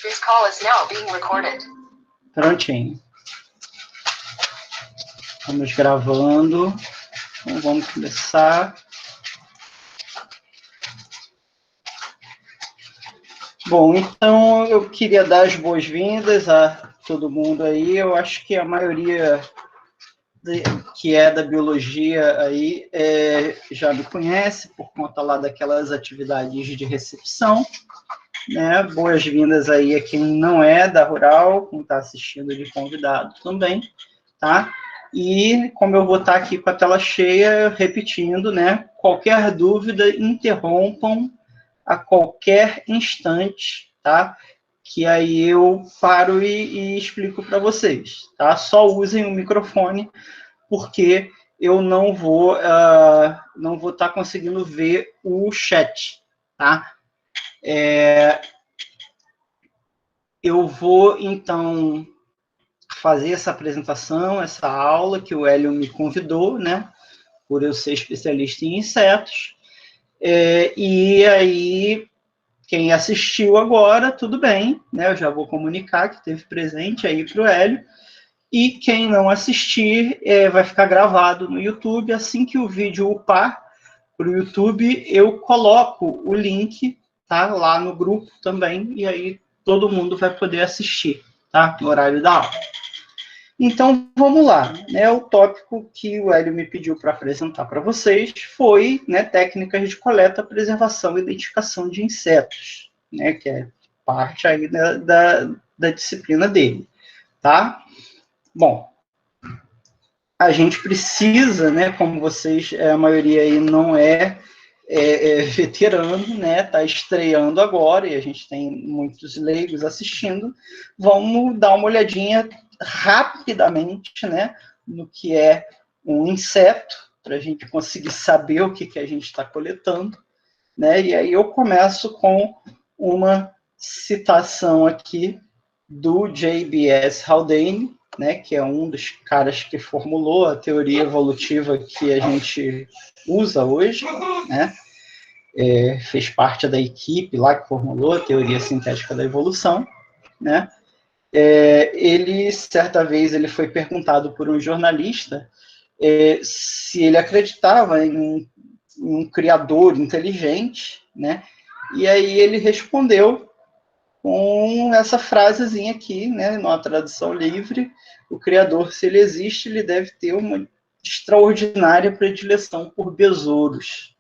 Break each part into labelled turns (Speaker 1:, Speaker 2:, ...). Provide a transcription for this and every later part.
Speaker 1: This call is now being recorded. Prontinho. Estamos gravando. Então, vamos começar. Bom, então eu queria dar as boas-vindas a todo mundo aí. Eu acho que a maioria que é da biologia aí já me conhece por conta lá daquelas atividades de recepção, né? Boas-vindas aí a quem não é da Rural, quem está assistindo de convidado também, tá? E como eu vou estar aqui com a tela cheia, repetindo, né? Qualquer dúvida, interrompam a qualquer instante, tá? Que aí eu paro e explico para vocês, tá? Só usem o microfone, porque eu não vou estar conseguindo ver o chat, tá? Eu vou, então, fazer essa apresentação, essa aula que o Hélio me convidou, né? Por eu ser especialista em insetos. E aí, quem assistiu agora, tudo bem, né? Eu já vou comunicar que teve presente aí para o Hélio. E quem não assistir, vai ficar gravado no YouTube. Assim que o vídeo upar para o YouTube, eu coloco o link, tá? Lá no grupo também, e aí todo mundo vai poder assistir, tá? No horário da aula. Então, vamos lá, né? O tópico que o Hélio me pediu para apresentar para vocês foi, né, técnicas de coleta, preservação e identificação de insetos, né? Que é parte aí da disciplina dele, tá? Bom, a gente precisa, né, como vocês, a maioria aí não é veterano, né, tá estreando agora, e a gente tem muitos leigos assistindo, vamos dar uma olhadinha rapidamente, né, no que é um inseto, para a gente conseguir saber o que a gente está coletando, né, e aí eu começo com uma citação aqui do J.B.S. Haldane, né, que é um dos caras que formulou a teoria evolutiva que a gente usa hoje, né, fez parte da equipe lá que formulou a teoria sintética da evolução, né. Ele, certa vez, ele foi perguntado por um jornalista se ele acreditava em um criador inteligente, né, e aí ele respondeu com essa frasezinha aqui, né, numa tradução livre: o criador, se ele existe, ele deve ter uma extraordinária predileção por besouros,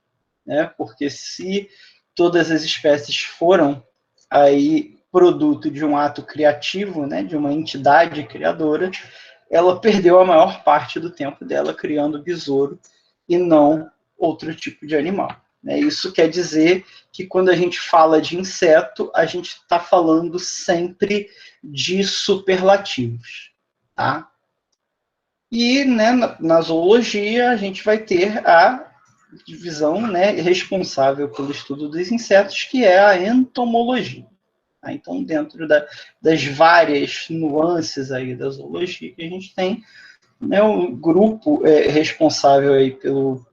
Speaker 1: né, porque se todas as espécies foram aí produto de um ato criativo, né, de uma entidade criadora, ela perdeu a maior parte do tempo dela criando besouro e não outro tipo de animal. Isso quer dizer que quando a gente fala de inseto, a gente está falando sempre de superlativos, tá? E, né, na zoologia a gente vai ter a divisão, né, responsável pelo estudo dos insetos, que é a entomologia. Tá? Então, dentro das várias nuances aí da zoologia que a gente tem, né, o grupo responsável aí pelo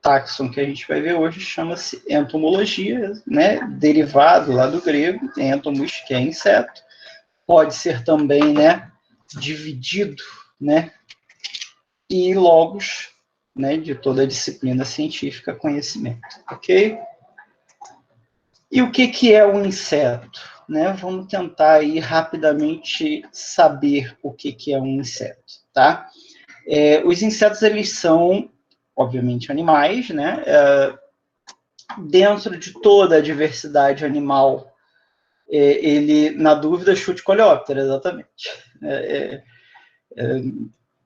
Speaker 1: táxon que a gente vai ver hoje chama-se entomologia, né, derivado lá do grego, entomos, que é inseto, pode ser também, né, dividido, né, e logos, né, de toda a disciplina científica, conhecimento, ok? E o que é um inseto? Né? Vamos tentar aí rapidamente saber o que é um inseto, tá? Os insetos, eles são, obviamente, animais, né? Dentro de toda a diversidade animal, ele, na dúvida, chute coleóptero, exatamente.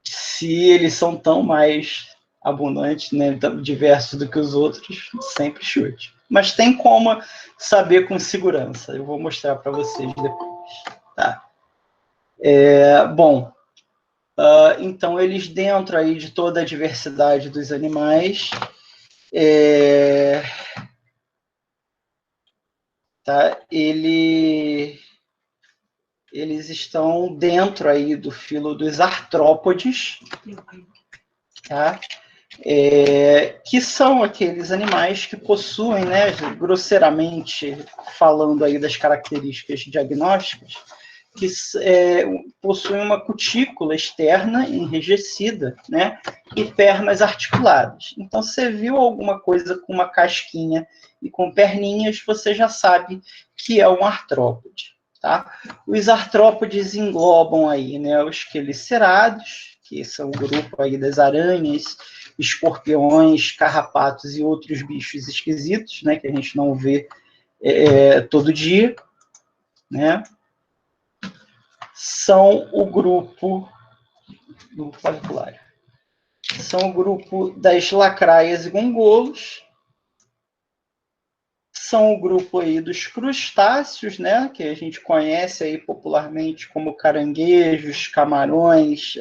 Speaker 1: Se eles são tão mais abundantes, né, tão diversos do que os outros, sempre chute. Mas tem como saber com segurança. Eu vou mostrar para vocês depois. Tá? Bom, então eles, dentro aí de toda a diversidade dos animais, tá? Eles estão dentro aí do filo dos artrópodes, tá? que são aqueles animais que possuem, né, grosseiramente falando aí das características diagnósticas, que possuem uma cutícula externa enrijecida, né, e pernas articuladas. Então, você viu alguma coisa com uma casquinha e com perninhas, você já sabe que é um artrópode. Tá? Os artrópodes englobam aí, né, os quelicerados, que são o grupo aí das aranhas, escorpiões, carrapatos e outros bichos esquisitos, né, que a gente não vê todo dia, né? São o grupo das lacraias e gongolos, são o grupo aí dos crustáceos, né, que a gente conhece aí popularmente como caranguejos, camarões,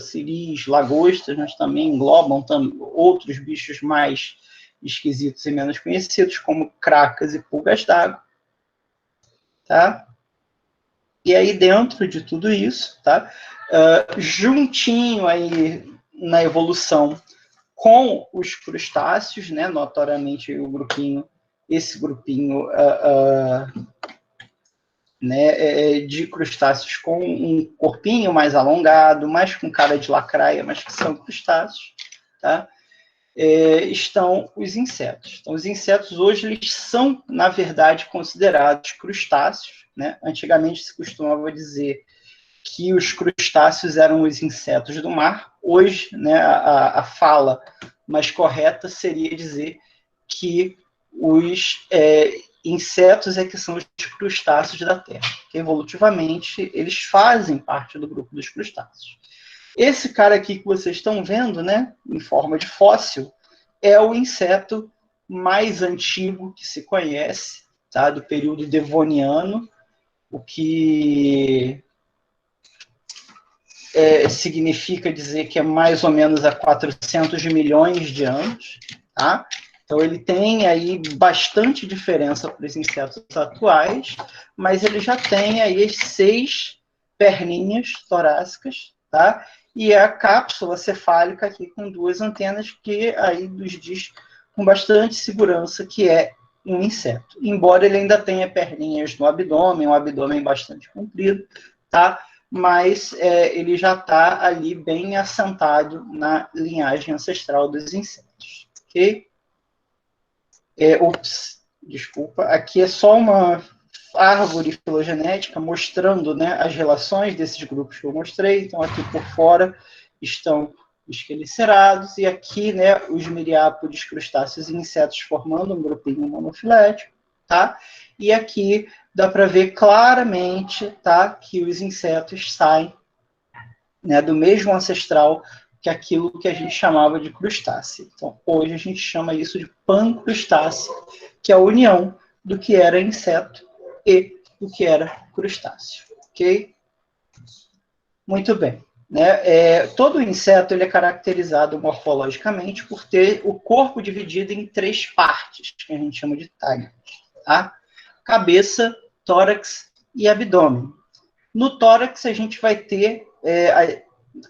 Speaker 1: siris, lagostas, mas também englobam outros bichos mais esquisitos e menos conhecidos, como cracas e pulgas d'água, tá? E aí dentro de tudo isso, tá? Juntinho aí na evolução com os crustáceos, né, notoriamente esse grupinho né, de crustáceos com um corpinho mais alongado, mais com cara de lacraia, mas que são crustáceos, tá? Estão os insetos. Então, os insetos hoje eles são, na verdade, considerados crustáceos, né? Antigamente se costumava dizer que os crustáceos eram os insetos do mar. Hoje, né, a fala mais correta seria dizer que os insetos que são os crustáceos da Terra, que evolutivamente eles fazem parte do grupo dos crustáceos. Esse cara aqui que vocês estão vendo, né, em forma de fóssil, é o inseto mais antigo que se conhece, tá, do período devoniano, o que significa dizer que é mais ou menos há 400 milhões de anos, tá? Então, ele tem aí bastante diferença para os insetos atuais, mas ele já tem aí as 6 perninhas torácicas, tá? E a cápsula cefálica aqui com 2 antenas, que aí nos diz com bastante segurança que é um inseto. Embora ele ainda tenha perninhas no abdômen, um abdômen bastante comprido, tá? Mas ele já está ali bem assentado na linhagem ancestral dos insetos, ok? Desculpa, aqui é só uma árvore filogenética mostrando, né, as relações desses grupos que eu mostrei. Então, aqui por fora estão os quelicerados e aqui, né, os miriápodes, crustáceos e insetos formando um grupinho monofilético, tá? E aqui dá para ver claramente, tá, que os insetos saem, né, do mesmo ancestral que aquilo que a gente chamava de crustáceo. Então, hoje a gente chama isso de pancrustáceo, que é a união do que era inseto e do que era crustáceo, ok? Muito bem. Né? Todo inseto ele é caracterizado morfologicamente por ter o corpo dividido em 3 partes, que a gente chama de tágmos, tá? Cabeça, tórax e abdômen. No tórax, a gente vai ter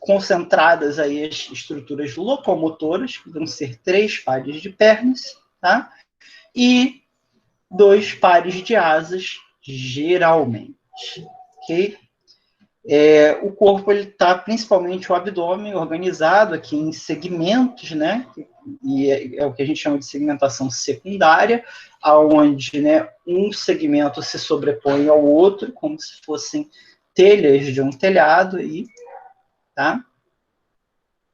Speaker 1: concentradas aí as estruturas locomotoras, que vão ser 3 pares de pernas, tá? E 2 pares de asas, geralmente, ok? O corpo está principalmente o abdômen organizado aqui em segmentos, né? E é o que a gente chama de segmentação secundária, aonde, né, um segmento se sobrepõe ao outro, como se fossem telhas de um telhado aí, tá?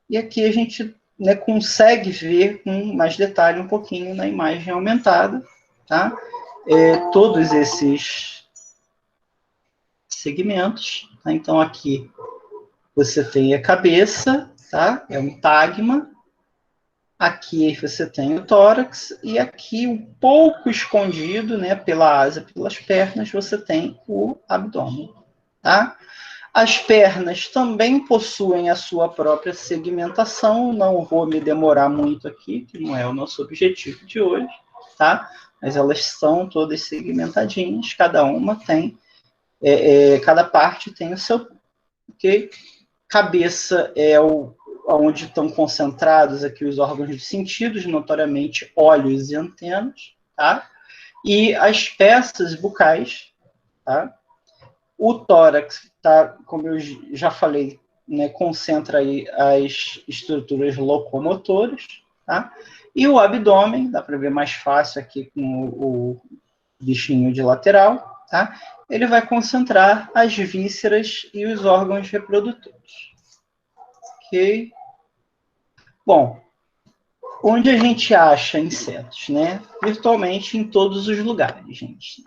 Speaker 1: E aqui a gente, né, consegue ver com mais detalhe um pouquinho na imagem aumentada, tá? Todos esses segmentos, tá? Então aqui você tem a cabeça, tá? É um tagma. Aqui você tem o tórax e aqui um pouco escondido, né, pela asa, pelas pernas, você tem o abdômen, tá? As pernas também possuem a sua própria segmentação, não vou me demorar muito aqui, que não é o nosso objetivo de hoje, tá? Mas elas são todas segmentadinhas, cada uma tem, cada parte tem o seu, ok? Cabeça é o onde estão concentrados aqui os órgãos dos sentidos, notoriamente olhos e antenas, tá? E as peças bucais, tá? O tórax, tá, como eu já falei, né, concentra aí as estruturas locomotoras, tá? E o abdômen, dá para ver mais fácil aqui com o bichinho de lateral, tá? Ele vai concentrar as vísceras e os órgãos reprodutores. Ok? Bom, onde a gente acha insetos, né? Virtualmente em todos os lugares, gente.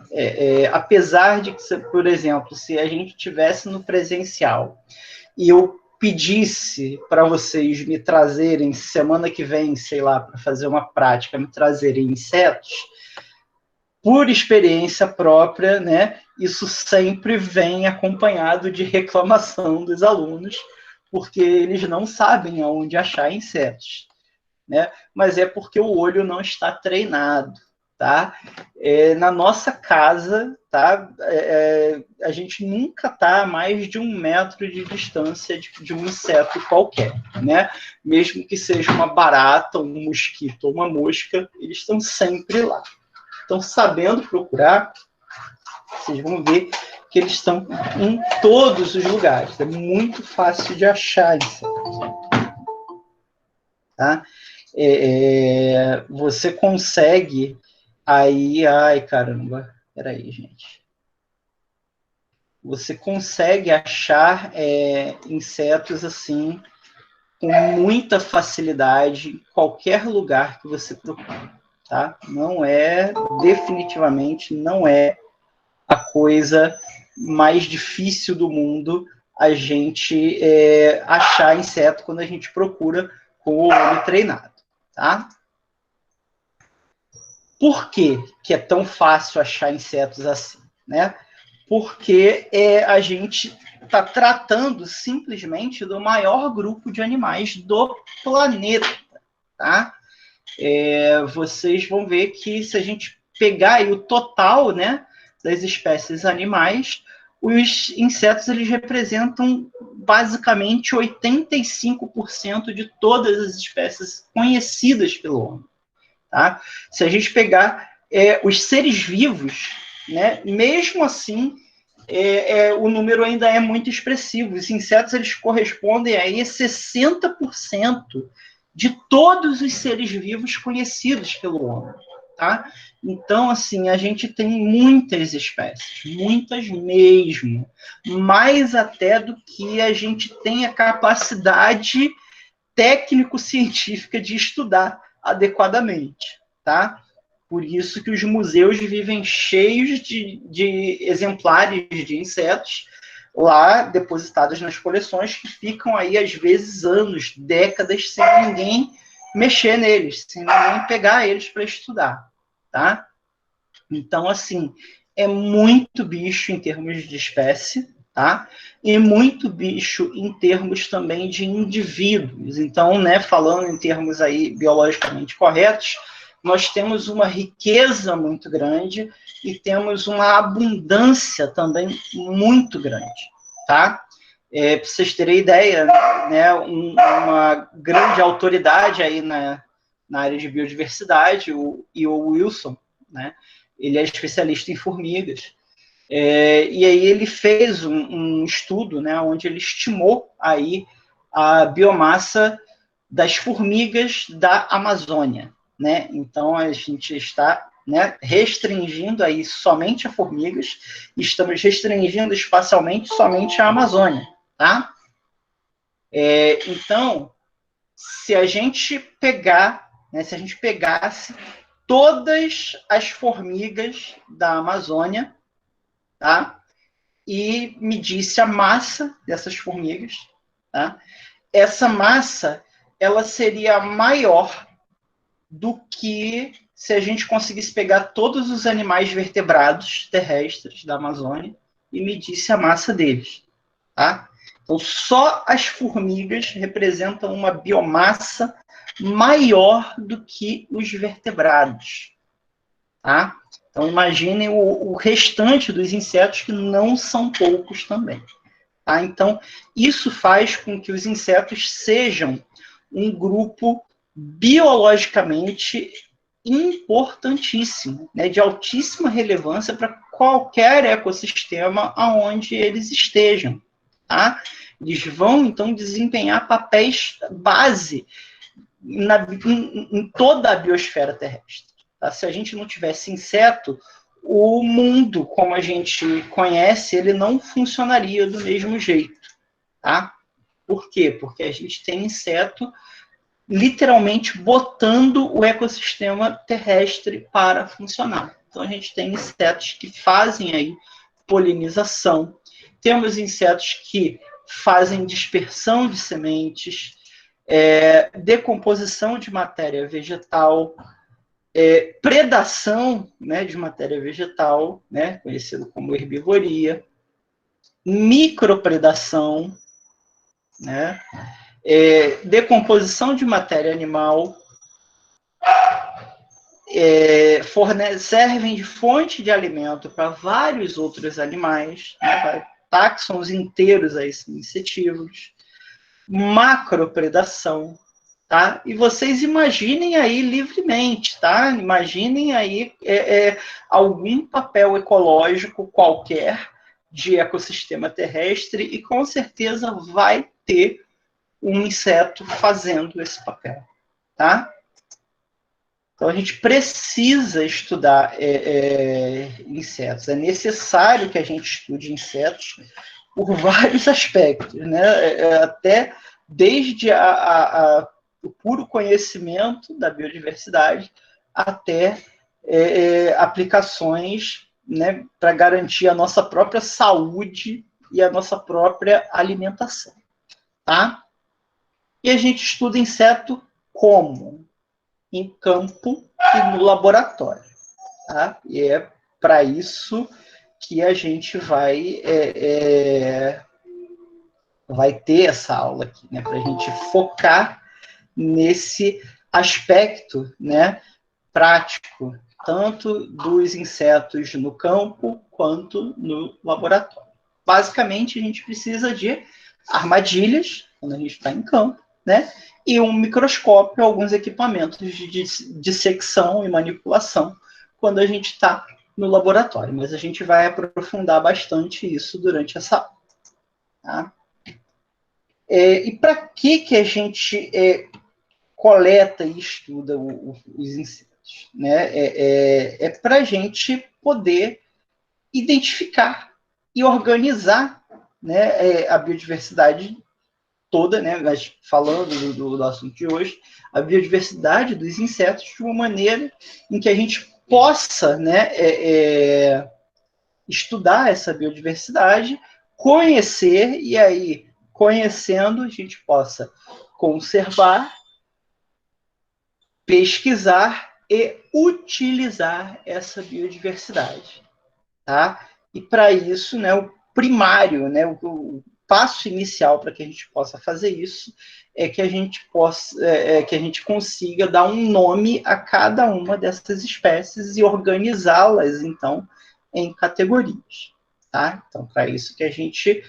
Speaker 1: Apesar de que, por exemplo, se a gente tivesse no presencial e eu pedisse para vocês me trazerem semana que vem, sei lá, para fazer uma prática, me trazerem insetos, por experiência própria, né? Isso sempre vem acompanhado de reclamação dos alunos, porque eles não sabem aonde achar insetos, né? Mas é porque o olho não está treinado, tá? Na nossa casa, tá? A gente nunca está a mais de 1 metro de distância de um inseto qualquer, né? Mesmo que seja uma barata, um mosquito ou uma mosca, eles estão sempre lá. Então, sabendo procurar, vocês vão ver que eles estão em todos os lugares. É muito fácil de achar insetos, tá? Você consegue aí... Ai, caramba. Peraí, gente. Você consegue achar insetos assim com muita facilidade em qualquer lugar que você procure, tá? Definitivamente não é a coisa mais difícil do mundo a gente achar inseto quando a gente procura com o olho treinado, tá? Por que é tão fácil achar insetos assim, né? Porque a gente está tratando simplesmente do maior grupo de animais do planeta, tá? Vocês vão ver que se a gente pegar aí o total, né, das espécies animais, os insetos eles representam basicamente 85% de todas as espécies conhecidas pelo homem, tá? Se a gente pegar os seres vivos, né, mesmo assim, o número ainda é muito expressivo. Os insetos eles correspondem aí a 60% de todos os seres vivos conhecidos pelo homem, tá? Então, assim, a gente tem muitas espécies, muitas mesmo, mais até do que a gente tem a capacidade técnico-científica de estudar adequadamente, tá? Por isso que os museus vivem cheios de exemplares de insetos lá depositados nas coleções que ficam aí, às vezes, anos, décadas, sem ninguém mexer neles, sem ninguém pegar eles para estudar, tá? Então, assim, é muito bicho em termos de espécie, tá? E muito bicho em termos também de indivíduos. Então, né, falando em termos aí biologicamente corretos, nós temos uma riqueza muito grande e temos uma abundância também muito grande, tá? Para vocês terem ideia, né, uma grande autoridade aí na área de biodiversidade, o E.O. Wilson, né, ele é especialista em formigas, e aí ele fez um estudo, né, onde ele estimou aí a biomassa das formigas da Amazônia, né? Então a gente está, né, restringindo aí somente a formigas, estamos restringindo espacialmente somente a Amazônia, tá? Então, se a gente pegar, né, se a gente pegasse todas as formigas da Amazônia, tá? E medisse a massa dessas formigas, tá? Essa massa, ela seria maior do que se a gente conseguisse pegar todos os animais vertebrados terrestres da Amazônia e medisse a massa deles, tá? Então, só as formigas representam uma biomassa maior do que os vertebrados, tá? Então, imaginem o restante dos insetos, que não são poucos também, tá? Então, isso faz com que os insetos sejam um grupo biologicamente importantíssimo, né, de altíssima relevância para qualquer ecossistema aonde eles estejam, tá? Eles vão, então, desempenhar papéis base em toda a biosfera terrestre. Tá? Se a gente não tivesse inseto, o mundo, como a gente conhece, ele não funcionaria do mesmo jeito. Tá? Por quê? Porque a gente tem inseto literalmente botando o ecossistema terrestre para funcionar. Então, a gente tem insetos que fazem aí polinização, temos insetos que fazem dispersão de sementes, decomposição de matéria vegetal, predação, né, de matéria vegetal, né, conhecido como herbivoria, micropredação, né, decomposição de matéria animal, servem de fonte de alimento para vários outros animais, né, táxons inteiros aí insetívoros, macropredação, tá? E vocês imaginem aí livremente, tá? Imaginem aí algum papel ecológico qualquer de ecossistema terrestre e com certeza vai ter um inseto fazendo esse papel, tá? Então, a gente precisa estudar insetos. É necessário que a gente estude insetos por vários aspectos, né? Até desde o puro conhecimento da biodiversidade até aplicações, né, para garantir a nossa própria saúde e a nossa própria alimentação. Tá? E a gente estuda inseto como? Em campo e no laboratório. Tá? E é para isso que a gente vai ter essa aula aqui, né? Para a gente focar nesse aspecto, né, prático, tanto dos insetos no campo quanto no laboratório. Basicamente, a gente precisa de armadilhas, quando a gente está em campo, né? E um microscópio, alguns equipamentos de dissecção e manipulação, quando a gente está no laboratório. Mas a gente vai aprofundar bastante isso durante essa aula. Tá? E para que a gente coleta e estuda os insetos? Né? Para a gente poder identificar e organizar, né, a biodiversidade toda, né, mas falando do assunto de hoje, a biodiversidade dos insetos de uma maneira em que a gente possa, né, estudar essa biodiversidade, conhecer, e aí, conhecendo, a gente possa conservar, pesquisar e utilizar essa biodiversidade. Tá? E para isso, né, o primário, né, o passo inicial para que a gente possa fazer isso é que a gente que a gente consiga dar um nome a cada uma dessas espécies e organizá-las, então, em categorias. Tá? Então, para isso que a gente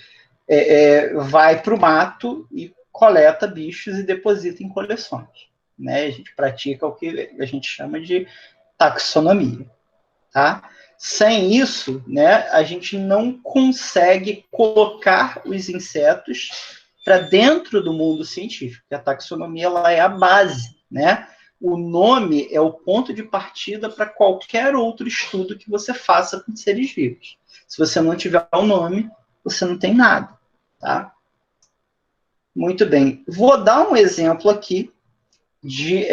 Speaker 1: vai para o mato e coleta bichos e deposita em coleções. Né? A gente pratica o que a gente chama de taxonomia. Tá? Sem isso, né, a gente não consegue colocar os insetos para dentro do mundo científico. A taxonomia ela é a base, né? O nome é o ponto de partida para qualquer outro estudo que você faça com seres vivos. Se você não tiver o nome, você não tem nada, tá? Muito bem. Vou dar um exemplo aqui de,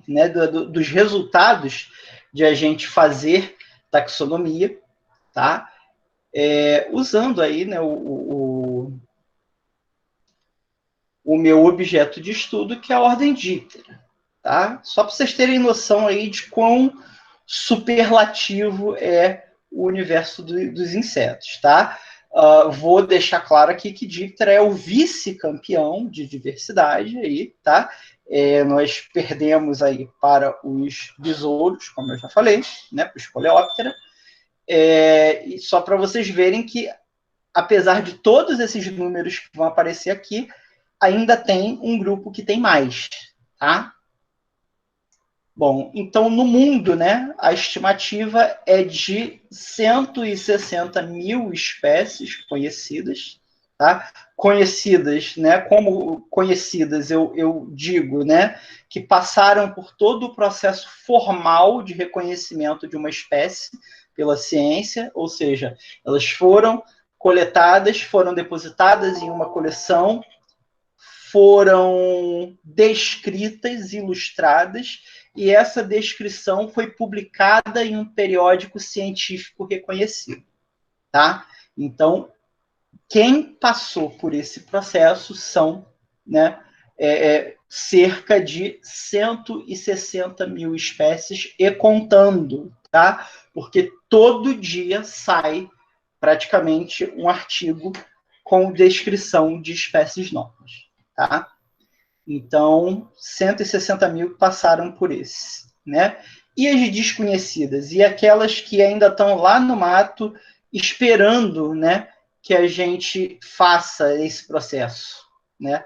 Speaker 1: né, dos resultados de a gente fazer taxonomia, tá? Usando aí, né, o meu objeto de estudo, que é a ordem Diptera, tá? Só para vocês terem noção aí de quão superlativo é o universo dos insetos, tá? Vou deixar claro aqui que Diptera é o vice-campeão de diversidade aí, tá? Nós perdemos aí para os besouros, como eu já falei, né, para os coleóptera, e só para vocês verem que, apesar de todos esses números que vão aparecer aqui, ainda tem um grupo que tem mais, tá? Bom, então no mundo, né, a estimativa é de 160 mil espécies conhecidas, tá? Conhecidas, né, como conhecidas, eu digo, né, que passaram por todo o processo formal de reconhecimento de uma espécie pela ciência, ou seja, elas foram coletadas, foram depositadas em uma coleção, foram descritas, ilustradas, e essa descrição foi publicada em um periódico científico reconhecido, tá? Então, quem passou por esse processo são, né, cerca de 160 mil espécies e contando, tá? Porque todo dia sai praticamente um artigo com descrição de espécies novas, tá? Então, 160 mil passaram por esse, né? E as desconhecidas? E aquelas que ainda estão lá no mato, esperando, né, que a gente faça esse processo, né?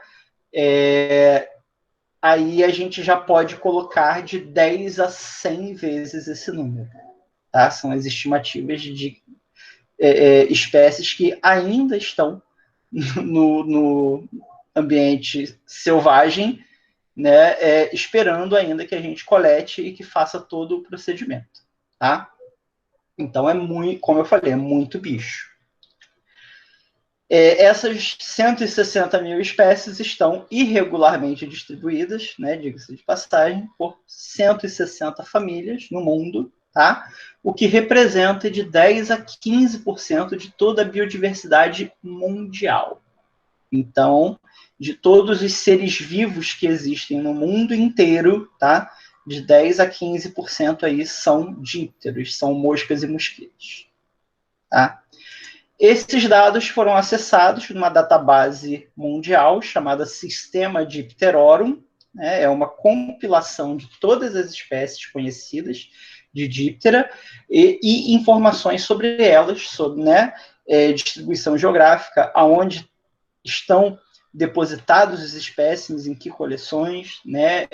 Speaker 1: Aí a gente já pode colocar de 10 a 100 vezes esse número, tá? São as estimativas de espécies que ainda estão no ambiente selvagem, né, esperando ainda que a gente colete e que faça todo o procedimento, tá? Então é muito, como eu falei, é muito bicho. Essas 160 mil espécies estão irregularmente distribuídas, né, diga-se de passagem, por 160 famílias no mundo, tá? O que representa de 10 a 15% de toda a biodiversidade mundial. Então, de todos os seres vivos que existem no mundo inteiro, tá? De 10 a 15% aí são dípteros, são moscas e mosquitos, tá? Esses dados foram acessados numa database mundial chamada Sistema Dipterorum, né? É uma compilação de todas as espécies conhecidas de díptera e informações sobre elas, sobre, né, distribuição geográfica, aonde estão depositados os espécimes, em que coleções, né,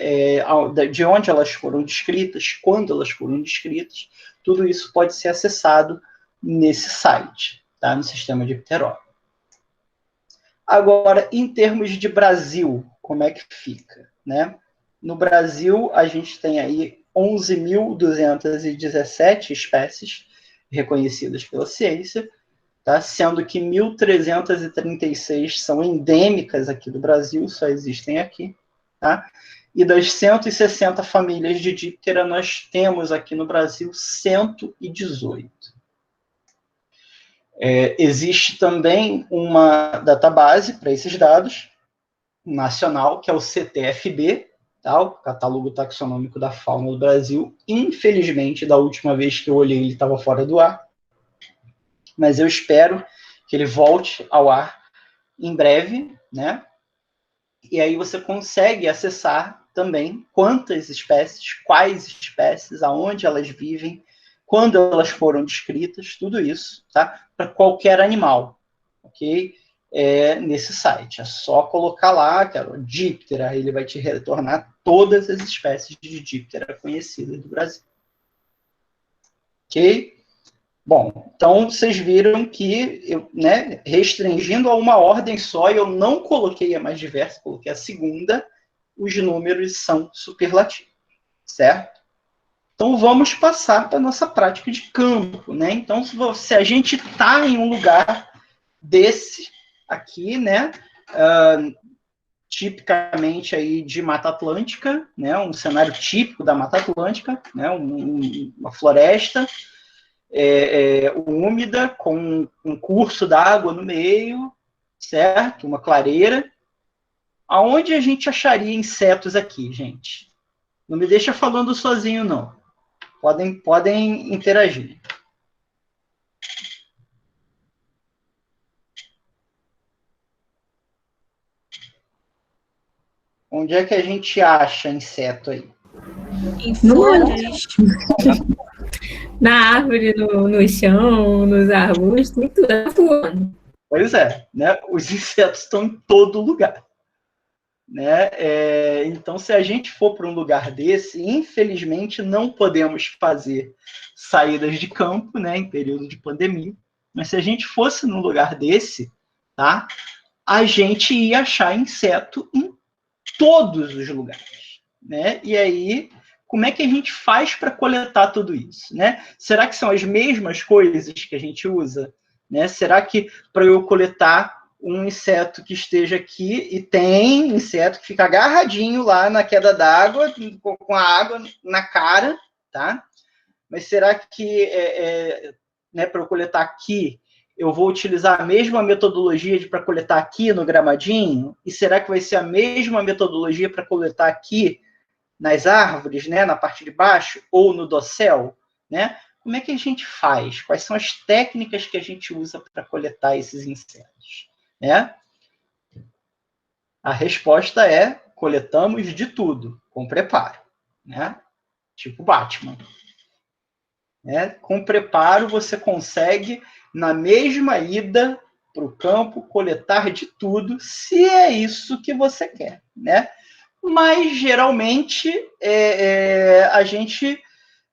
Speaker 1: de onde elas foram descritas, quando elas foram descritas, tudo isso pode ser acessado nesse site, tá, no sistema de Pteró. Agora, em termos de Brasil, como é que fica, né? No Brasil, a gente tem aí 11.217 espécies reconhecidas pela ciência, tá? Sendo que 1.336 são endêmicas aqui do Brasil, só existem aqui, tá? E das 160 famílias de díptera, nós temos aqui no Brasil 118. Existe também uma database para esses dados, nacional, que é o CTFB, tá? O Catálogo Taxonômico da Fauna do Brasil. Infelizmente, da última vez que eu olhei, ele estava fora do ar, mas eu espero que ele volte ao ar em breve, né? E aí você consegue acessar também quantas espécies, quais espécies, aonde elas vivem, quando elas foram descritas, tudo isso, tá? Para qualquer animal, ok? Nesse site. É só colocar lá, que é o díptera, ele vai te retornar todas as espécies de díptera conhecidas do Brasil. Ok? Bom, então vocês viram que eu, né, restringindo a uma ordem só, eu não coloquei a mais diversa, coloquei a segunda, os números são superlativos, certo? Então vamos passar para a nossa prática de campo, né? Então, se a gente está em um lugar desse aqui, né, tipicamente aí de Mata Atlântica, né, um cenário típico da Mata Atlântica, né, uma floresta, úmida, com um curso d'água no meio, certo? Uma clareira. Aonde a gente acharia insetos aqui, gente? Não me deixa falando sozinho, não. Podem interagir. Onde é que a gente acha inseto aí?
Speaker 2: Em folhas. Na árvore, no chão, nos arbustos, tudo voando.
Speaker 1: Pois é, né? Os insetos estão em todo lugar, né? Então, se a gente for para um lugar desse, infelizmente não podemos fazer saídas de campo, né, em período de pandemia, mas se a gente fosse num lugar desse, tá, a gente ia achar inseto em todos os lugares, né? E aí, como é que a gente faz para coletar tudo isso, né? Será que são as mesmas coisas que a gente usa, né? Será que para eu coletar um inseto que esteja aqui, e tem inseto que fica agarradinho lá na queda d'água, com a água na cara, tá? Mas será que, né, para eu coletar aqui, eu vou utilizar a mesma metodologia para coletar aqui no gramadinho? E será que vai ser a mesma metodologia para coletar aqui nas árvores, né, na parte de baixo, ou no dossel, né? Como é que a gente faz? Quais são as técnicas que a gente usa para coletar esses insetos, né? A resposta é: coletamos de tudo, com preparo, né? Tipo Batman. Né? Com preparo, você consegue, na mesma ida para o campo, coletar de tudo, se é isso que você quer, né? Mas, geralmente, a gente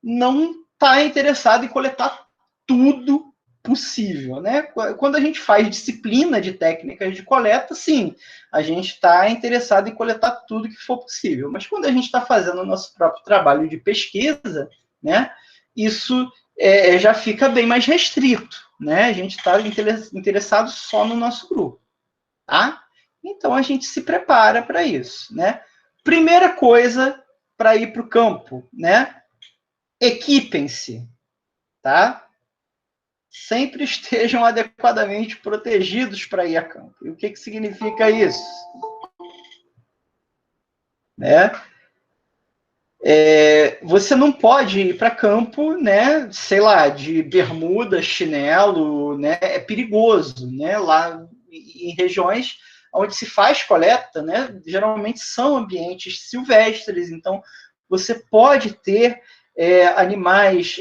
Speaker 1: não está interessado em coletar tudo possível, né? Quando a gente faz disciplina de técnicas de coleta, sim, a gente está interessado em coletar tudo que for possível. Mas quando a gente está fazendo o nosso próprio trabalho de pesquisa, né, isso já fica bem mais restrito, né? A gente está interessado só no nosso grupo, tá? Então a gente se prepara para isso, né? Primeira coisa para ir para o campo, né? Equipem-se, tá? Sempre estejam adequadamente protegidos para ir a campo. E o que significa isso? Né? Você não pode ir para campo, né, sei lá, de bermuda, chinelo, né, é perigoso, né, lá em regiões onde se faz coleta, né, geralmente são ambientes silvestres, então você pode ter animais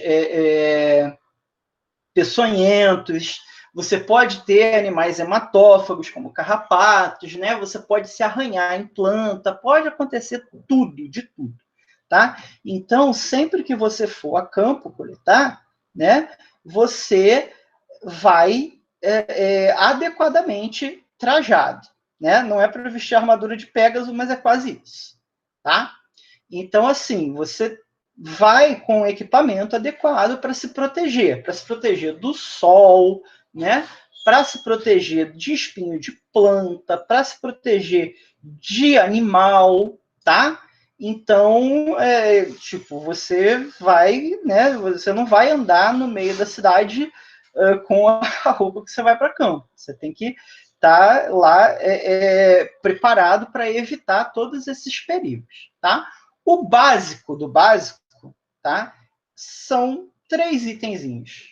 Speaker 1: peçonhentos, você pode ter animais hematófagos, como carrapatos, né? Você pode se arranhar em planta, pode acontecer tudo, de tudo, tá? Então, sempre que você for a campo coletar, né, você vai adequadamente trajado, né? Não é para vestir armadura de Pégaso, mas é quase isso, tá? Então, assim, você vai com o equipamento adequado para se proteger do sol, né? Para se proteger de espinho de planta, para se proteger de animal, tá? Então, tipo, você vai, né? Você não vai andar no meio da cidade com a roupa que você vai para campo. Você tem que estar lá preparado para evitar todos esses perigos, tá? O básico do básico, tá? São 3 itenzinhos.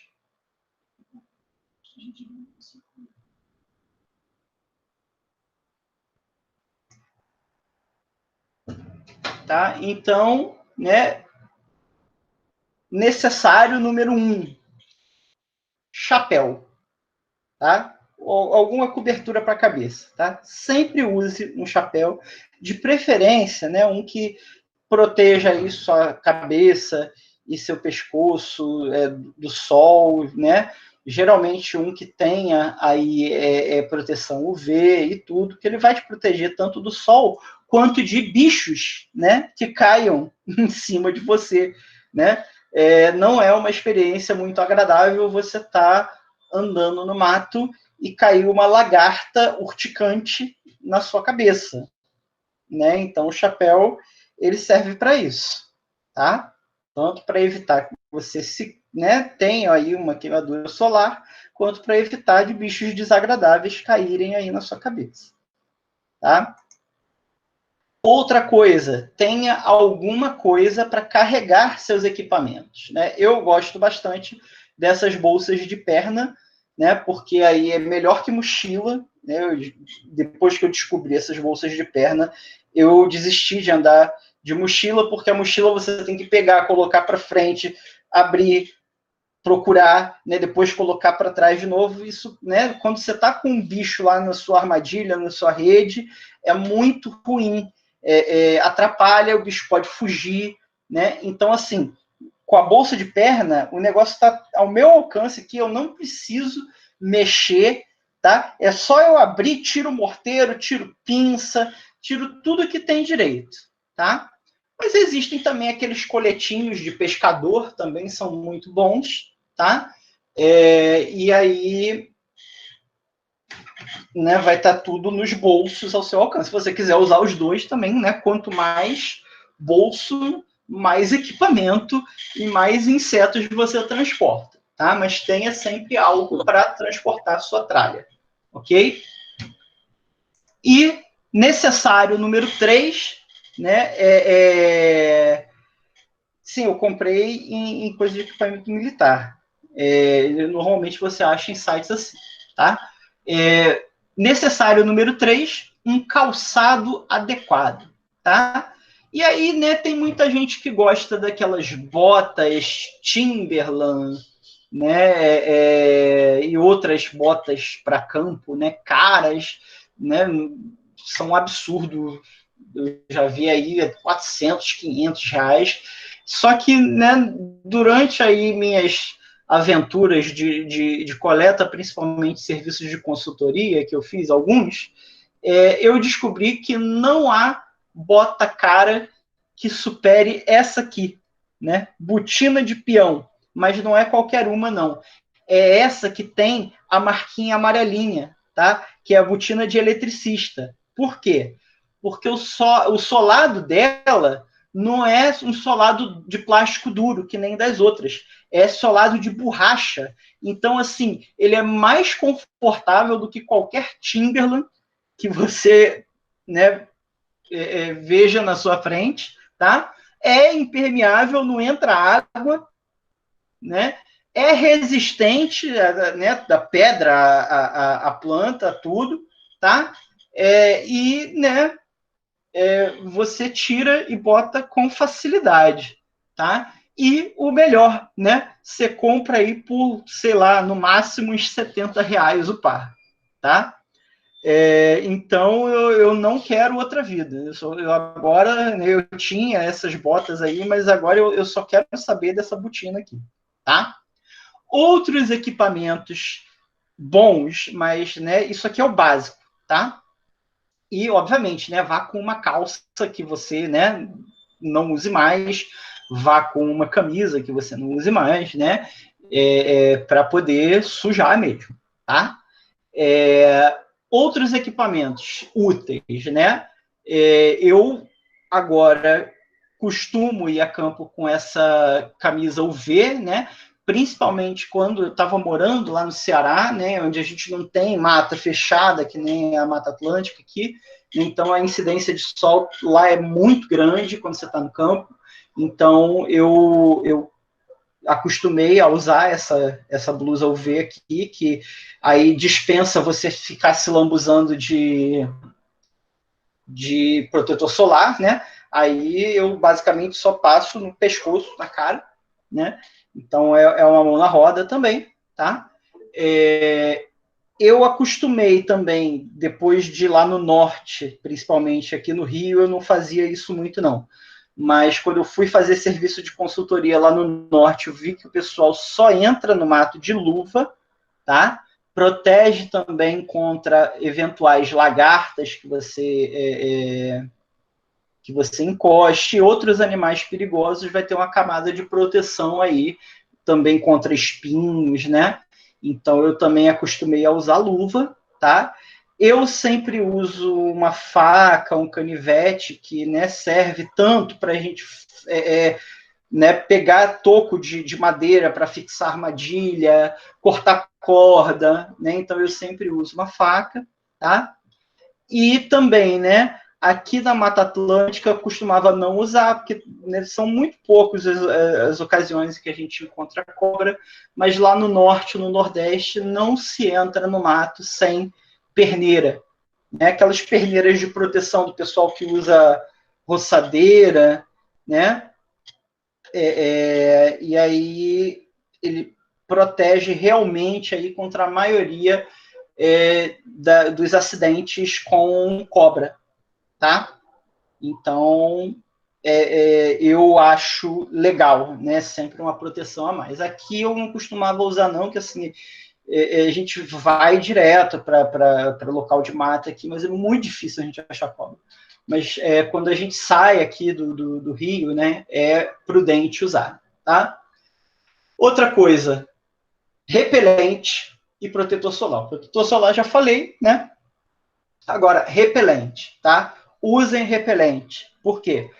Speaker 1: Tá? Então, né, necessário número 1, chapéu, tá? Ou alguma cobertura para a cabeça, tá? Sempre use um chapéu, de preferência, né, um que proteja aí sua cabeça e seu pescoço do sol, né? Geralmente um que tenha aí proteção UV e tudo, que ele vai te proteger tanto do sol quanto de bichos, né? Que caiam em cima de você, né? Não é uma experiência muito agradável você estar andando no mato e cair uma lagarta urticante na sua cabeça, né? Então o chapéu ele serve para isso, tá? Tanto para evitar que você tenha aí uma queimadura solar, quanto para evitar de bichos desagradáveis caírem aí na sua cabeça, tá? Outra coisa, tenha alguma coisa para carregar seus equipamentos, né? Eu gosto bastante dessas bolsas de perna, né? Porque aí é melhor que mochila, né? Depois que eu descobri essas bolsas de perna, eu desisti de andar de mochila, porque a mochila você tem que pegar, colocar para frente, abrir, procurar, né, depois colocar para trás de novo. Isso, né, quando você está com um bicho lá na sua armadilha, na sua rede, é muito ruim, atrapalha, o bicho pode fugir, né? Então, assim, com a bolsa de perna, o negócio está ao meu alcance aqui, eu não preciso mexer, tá? É só eu abrir, tiro o morteiro, tiro pinça, tiro tudo que tem direito, tá? Mas existem também aqueles coletinhos de pescador, também são muito bons, tá? E aí, né, vai estar tudo nos bolsos ao seu alcance. Se você quiser usar os dois também, né? Quanto mais bolso, mais equipamento e mais insetos você transporta, tá? Mas tenha sempre algo para transportar a sua tralha, ok? E necessário número 3, né? Sim, eu comprei em coisa de equipamento militar. Normalmente você acha em sites assim, tá? Necessário número 3, um calçado adequado, tá? E aí, né, tem muita gente que gosta daquelas botas Timberland, né, e outras botas para campo, né, caras, né, são absurdos. Eu já vi aí 400, 500 reais. Só que, né, durante aí minhas aventuras de coleta, principalmente serviços de consultoria, que eu fiz alguns, eu descobri que não há bota cara que supere essa aqui, né? Botina de peão, mas não é qualquer uma, não. É essa que tem a marquinha amarelinha, tá? Que é a botina de eletricista. Por quê? Porque o solado dela não é um solado de plástico duro, que nem das outras. É solado de borracha. Então, assim, ele é mais confortável do que qualquer Timberland que você, né, veja na sua frente, tá? É impermeável, não entra água, né? É resistente, né, da pedra à planta, tudo, tá? E, né, você tira e bota com facilidade, tá? E o melhor, né? Você compra aí por, sei lá, no máximo uns R$ 70 o par, tá? Então eu não quero outra vida. Agora, né, eu tinha essas botas aí, mas agora eu só quero saber dessa botina aqui, tá? Outros equipamentos bons, mas, né, isso aqui é o básico, tá? E, obviamente, né, vá com uma calça que você, né, não use mais, vá com uma camisa que você não use mais, né, para poder sujar mesmo, tá? Outros equipamentos úteis, né? Eu agora costumo ir a campo com essa camisa UV, né? Principalmente quando eu estava morando lá no Ceará, né? Onde a gente não tem mata fechada, que nem a Mata Atlântica aqui. Então, a incidência de sol lá é muito grande quando você está no campo. Então, eu acostumei a usar essa blusa UV aqui, que aí dispensa você ficar se lambuzando de protetor solar, né? Aí eu basicamente só passo no pescoço, na cara, né? Então é uma mão na roda também, tá? Eu acostumei também, depois de ir lá no norte, principalmente aqui no Rio, eu não fazia isso muito, não. Mas quando eu fui fazer serviço de consultoria lá no norte, eu vi que o pessoal só entra no mato de luva, tá? Protege também contra eventuais lagartas que você encoste, outros animais perigosos, vai ter uma camada de proteção aí, também contra espinhos, né? Então eu também acostumei a usar luva, tá? Eu sempre uso uma faca, um canivete, que, né, serve tanto para a gente né, pegar toco de madeira para fixar armadilha, cortar corda, né? Então eu sempre uso uma faca, tá? E também, né, aqui na Mata Atlântica eu costumava não usar, porque, né, são muito poucas as ocasiões em que a gente encontra cobra, mas lá no norte, no nordeste, não se entra no mato sem perneira, né? Aquelas perneiras de proteção do pessoal que usa roçadeira, né? E aí protege realmente aí contra a maioria dos acidentes com cobra, tá? Então, eu acho legal, né? Sempre uma proteção a mais. Aqui eu não costumava usar, não, que assim, a gente vai direto para local de mata aqui, mas é muito difícil a gente achar cobra. Mas quando a gente sai aqui do Rio, né, é prudente usar, tá? Outra coisa, repelente e protetor solar. Protetor solar já falei, né? Agora, repelente, tá? Usem repelente. Por quê?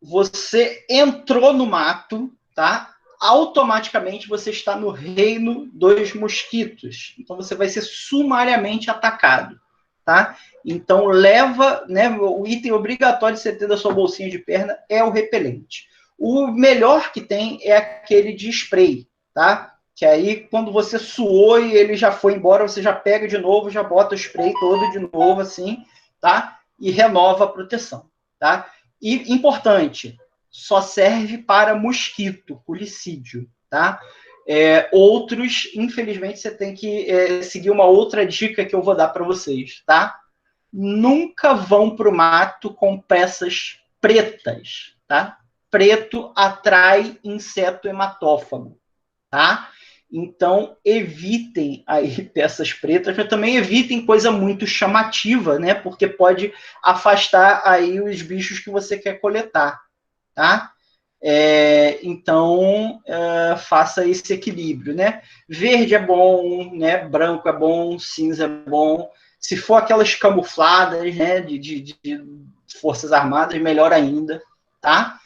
Speaker 1: Você entrou no mato, tá? Automaticamente você está no reino dos mosquitos. Então você vai ser sumariamente atacado, tá? Então leva, né? O item obrigatório de você ter da sua bolsinha de perna é o repelente. O melhor que tem é aquele de spray, tá? Que aí, quando você suou e ele já foi embora, você já pega de novo, já bota o spray todo de novo, assim, tá? E renova a proteção, tá? E, importante, só serve para mosquito, policídio, tá? Outros, infelizmente, você tem que seguir uma outra dica que eu vou dar para vocês, tá? Nunca vão para o mato com peças pretas, tá? Preto atrai inseto hematófago, tá? Então, evitem aí peças pretas, mas também evitem coisa muito chamativa, né? Porque pode afastar aí os bichos que você quer coletar, tá? Então, faça esse equilíbrio, né? Verde é bom, né? Branco é bom, cinza é bom. Se for aquelas camufladas, né? De Forças Armadas, melhor ainda, tá?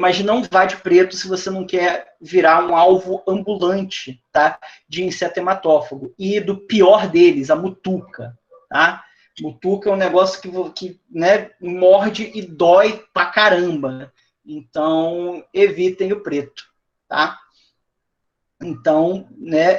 Speaker 1: Mas não vá de preto se você não quer virar um alvo ambulante, tá? De inseto hematófago. E do pior deles, a mutuca, tá? Mutuca é um negócio que né, morde e dói pra caramba. Então, evitem o preto, tá? Então, né,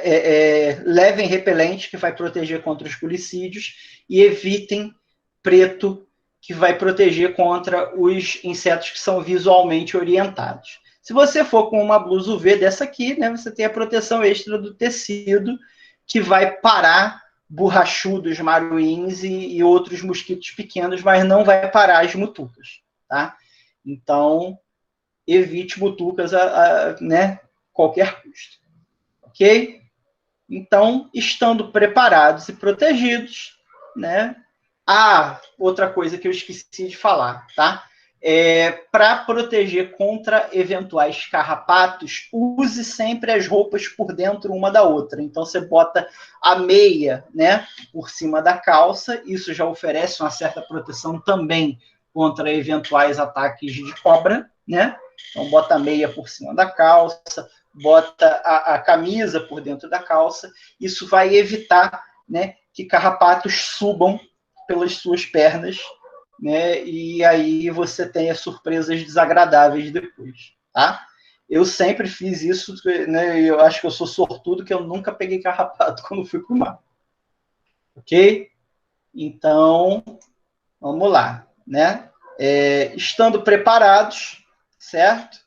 Speaker 1: levem repelente, que vai proteger contra os policídios, e evitem preto, que vai proteger contra os insetos que são visualmente orientados. Se você for com uma blusa UV dessa aqui, né, você tem a proteção extra do tecido, que vai parar borrachudos, maruins e outros mosquitos pequenos, mas não vai parar as mutucas, tá? Então, evite mutucas né, qualquer custo. Ok? Então, estando preparados e protegidos, né? Outra coisa que eu esqueci de falar, tá? Para proteger contra eventuais carrapatos, use sempre as roupas por dentro uma da outra. Então, você bota a meia, né, por cima da calça, isso já oferece uma certa proteção também contra eventuais ataques de cobra, né? Então, bota a meia por cima da calça, bota a camisa por dentro da calça. Isso vai evitar, né, que carrapatos subam pelas suas pernas, né? E aí você tenha surpresas desagradáveis depois, tá? Eu sempre fiz isso, né? Eu acho que eu sou sortudo que eu nunca peguei carrapato quando fui pro mar. Ok? Então, vamos lá, né? Estando preparados, certo?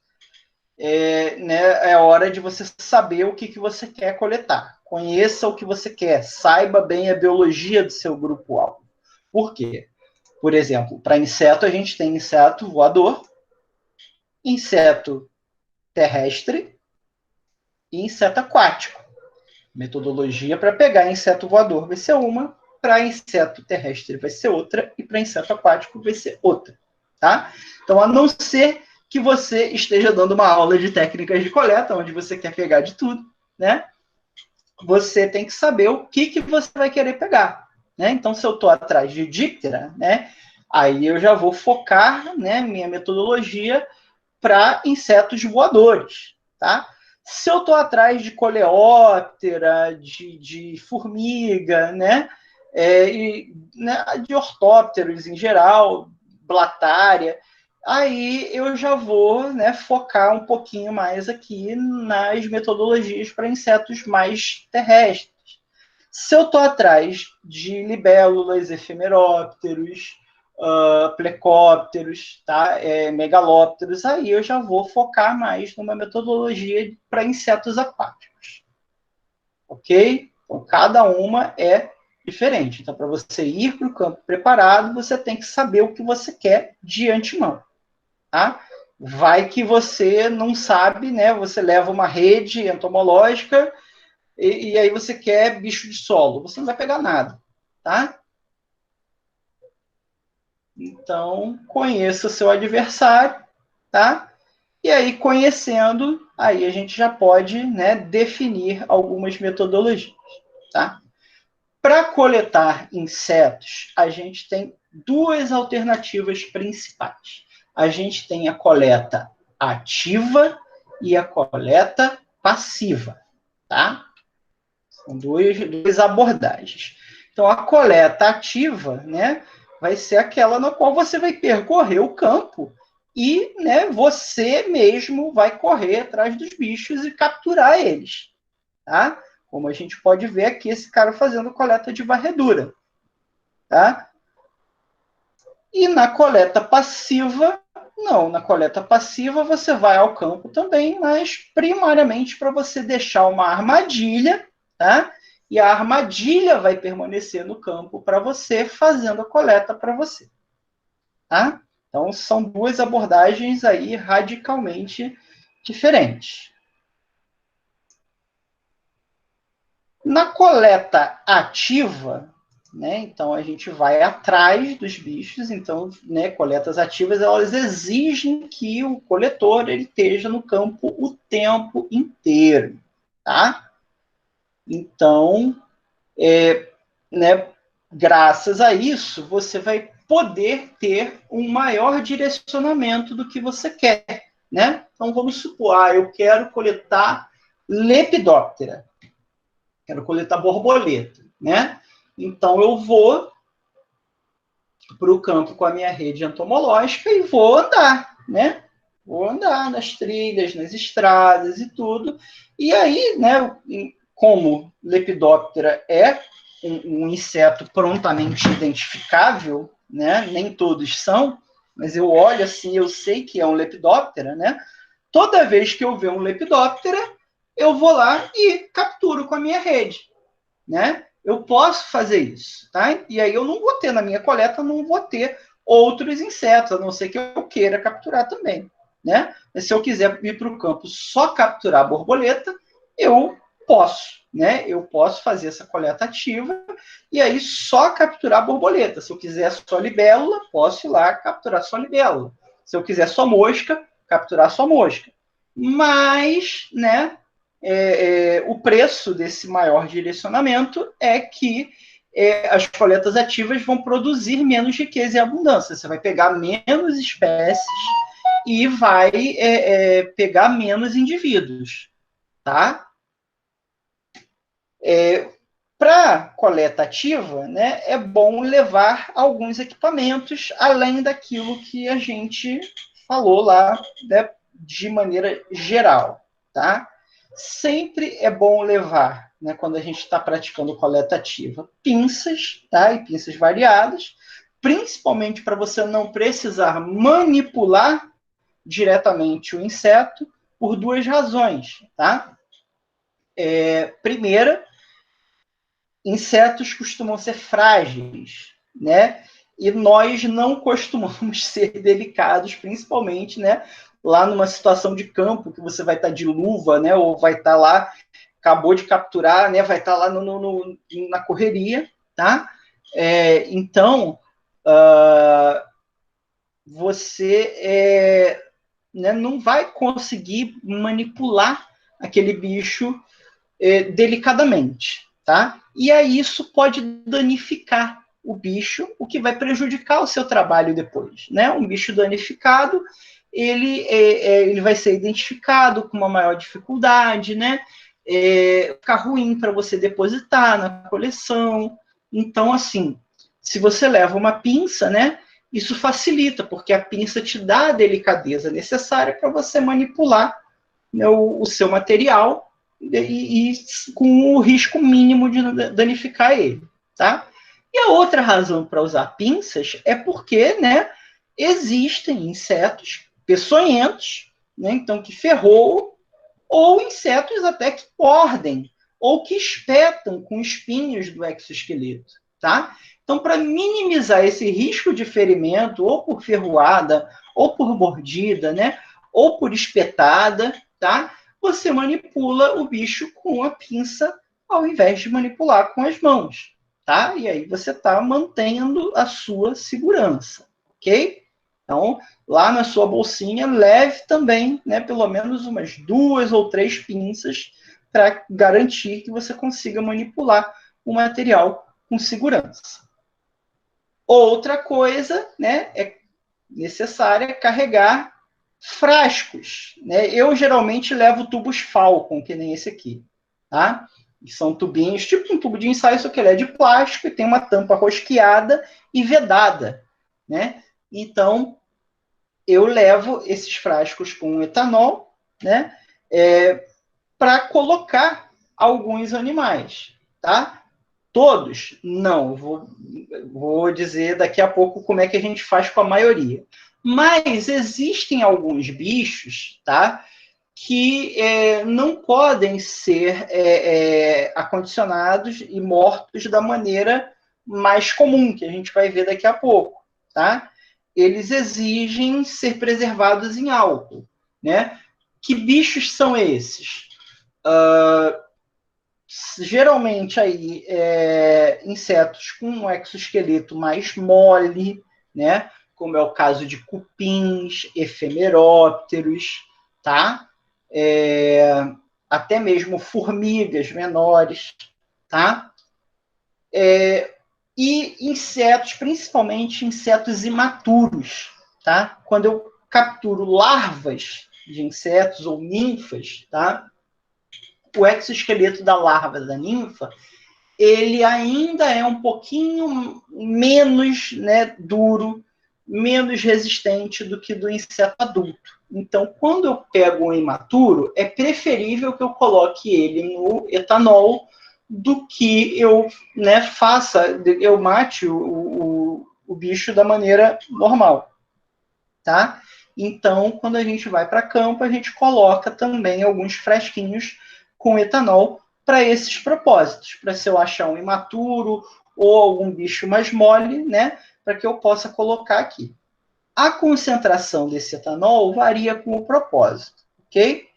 Speaker 1: Né, é hora de você saber o que você quer coletar. Conheça o que você quer. Saiba bem a biologia do seu grupo-alvo. Por quê? Por exemplo, para inseto, a gente tem inseto voador, inseto terrestre e inseto aquático. Metodologia para pegar inseto voador vai ser uma, para inseto terrestre vai ser outra, e para inseto aquático vai ser outra. Tá? Então, a não ser que você esteja dando uma aula de técnicas de coleta, onde você quer pegar de tudo, né? Você tem que saber o que você vai querer pegar, né? Então, se eu estou atrás de díptera, né? Aí eu já vou focar, né, minha metodologia para insetos voadores, tá? Se eu estou atrás de coleóptera, de formiga, né? De ortópteros em geral, blatária, aí eu já vou, né, focar um pouquinho mais aqui nas metodologias para insetos mais terrestres. Se eu estou atrás de libélulas, efemerópteros, plecópteros, tá? Megalópteros, aí eu já vou focar mais numa metodologia para insetos aquáticos. Ok? Então, cada uma é diferente. Então, para você ir para o campo preparado, você tem que saber o que você quer de antemão. Tá? Vai que você não sabe, né? Você leva uma rede entomológica e aí você quer bicho de solo. Você não vai pegar nada, tá? Então, conheça o seu adversário, tá? E aí, conhecendo, aí a gente já pode, né, definir algumas metodologias, tá? Para coletar insetos, a gente tem duas alternativas principais. A gente tem a coleta ativa e a coleta passiva, tá? São duas abordagens. Então, a coleta ativa, né, vai ser aquela na qual você vai percorrer o campo e, né, você mesmo vai correr atrás dos bichos e capturar eles, tá? Como a gente pode ver aqui, esse cara fazendo coleta de varredura, tá? E na coleta passiva, não. Na coleta passiva, você vai ao campo também, mas primariamente para você deixar uma armadilha, tá? E a armadilha vai permanecer no campo para você, fazendo a coleta para você, tá? Então, são duas abordagens aí radicalmente diferentes. Na coleta ativa, né, então a gente vai atrás dos bichos, então, né, coletas ativas, elas exigem que o coletor ele esteja no campo o tempo inteiro, tá? Então, né, graças a isso, você vai poder ter um maior direcionamento do que você quer, né? Então, vamos supor, eu quero coletar Lepidoptera, quero coletar borboleta, né? Então, eu vou para o campo com a minha rede entomológica e vou andar, né? Vou andar nas trilhas, nas estradas e tudo. E aí, né, como Lepidoptera é um inseto prontamente identificável, né? Nem todos são, mas eu olho assim, eu sei que é um Lepidoptera, né? Toda vez que eu ver um Lepidoptera, eu vou lá e capturo com a minha rede, né? Eu posso fazer isso, tá? E aí eu não vou ter na minha coleta, não vou ter outros insetos, a não ser que eu queira capturar também, né? Mas se eu quiser ir para o campo só capturar borboleta, eu posso, né? Eu posso fazer essa coleta ativa e aí só capturar borboleta. Se eu quiser só libélula, posso ir lá capturar só libélula. Se eu quiser só mosca, capturar só mosca. Mas, né? O preço desse maior direcionamento é que as coletas ativas vão produzir menos riqueza e abundância. Você vai pegar menos espécies e vai pegar menos indivíduos, tá? Para coleta ativa, né, é bom levar alguns equipamentos além daquilo que a gente falou lá, né, de maneira geral, tá? Sempre é bom levar, né, quando a gente está praticando coleta ativa, pinças, tá? E pinças variadas, principalmente para você não precisar manipular diretamente o inseto por duas razões, tá? Primeira, insetos costumam ser frágeis, né? E nós não costumamos ser delicados, principalmente, né? Lá numa situação de campo, que você vai estar de luva, né? Ou vai estar lá, acabou de capturar, né? Vai estar lá na correria, tá? Então, você né, não vai conseguir manipular aquele bicho delicadamente, tá? E aí isso pode danificar o bicho, o que vai prejudicar o seu trabalho depois, né? Um bicho danificado, ele vai ser identificado com uma maior dificuldade, né? Ficar ruim para você depositar na coleção. Então, assim, se você leva uma pinça, né? Isso facilita, porque a pinça te dá a delicadeza necessária para você manipular, né, o seu material e com o risco mínimo de danificar ele, tá? E a outra razão para usar pinças é porque, né, existem insetos peçonhentos, né, então que ferroam, ou insetos até que mordem, ou que espetam com espinhos do exoesqueleto, tá? Então, para minimizar esse risco de ferimento, ou por ferroada, ou por mordida, né, ou por espetada, tá? Você manipula o bicho com a pinça ao invés de manipular com as mãos, tá? E aí você está mantendo a sua segurança, ok? Então, lá na sua bolsinha, leve também, né, pelo menos umas 2 ou 3 pinças para garantir que você consiga manipular o material com segurança. Outra coisa, né, é necessária carregar frascos, né? Eu geralmente levo tubos Falcon, que nem esse aqui, tá? E são tubinhos, tipo um tubo de ensaio, só que ele é de plástico e tem uma tampa rosqueada e vedada, né? Então, eu levo esses frascos com etanol, né, para colocar alguns animais, tá? Todos? Não, vou dizer daqui a pouco como é que a gente faz com a maioria. Mas existem alguns bichos, tá, que não podem ser acondicionados e mortos da maneira mais comum, que a gente vai ver daqui a pouco, tá? Eles exigem ser preservados em álcool, né? Que bichos são esses? Geralmente aí insetos com um exoesqueleto mais mole, né? Como é o caso de cupins, efemerópteros, tá? Até mesmo formigas menores, tá? E insetos, principalmente insetos imaturos, tá? Quando eu capturo larvas de insetos ou ninfas, tá? O exoesqueleto da larva da ninfa, ele ainda é um pouquinho menos, né, duro, menos resistente do que do inseto adulto. Então, quando eu pego um imaturo, é preferível que eu coloque ele no etanol do que eu, né, eu mate o bicho da maneira normal, tá? Então, quando a gente vai para campo, a gente coloca também alguns fresquinhos com etanol para esses propósitos, para se eu achar um imaturo ou algum bicho mais mole, né, para que eu possa colocar aqui. A concentração desse etanol varia com o propósito, ok?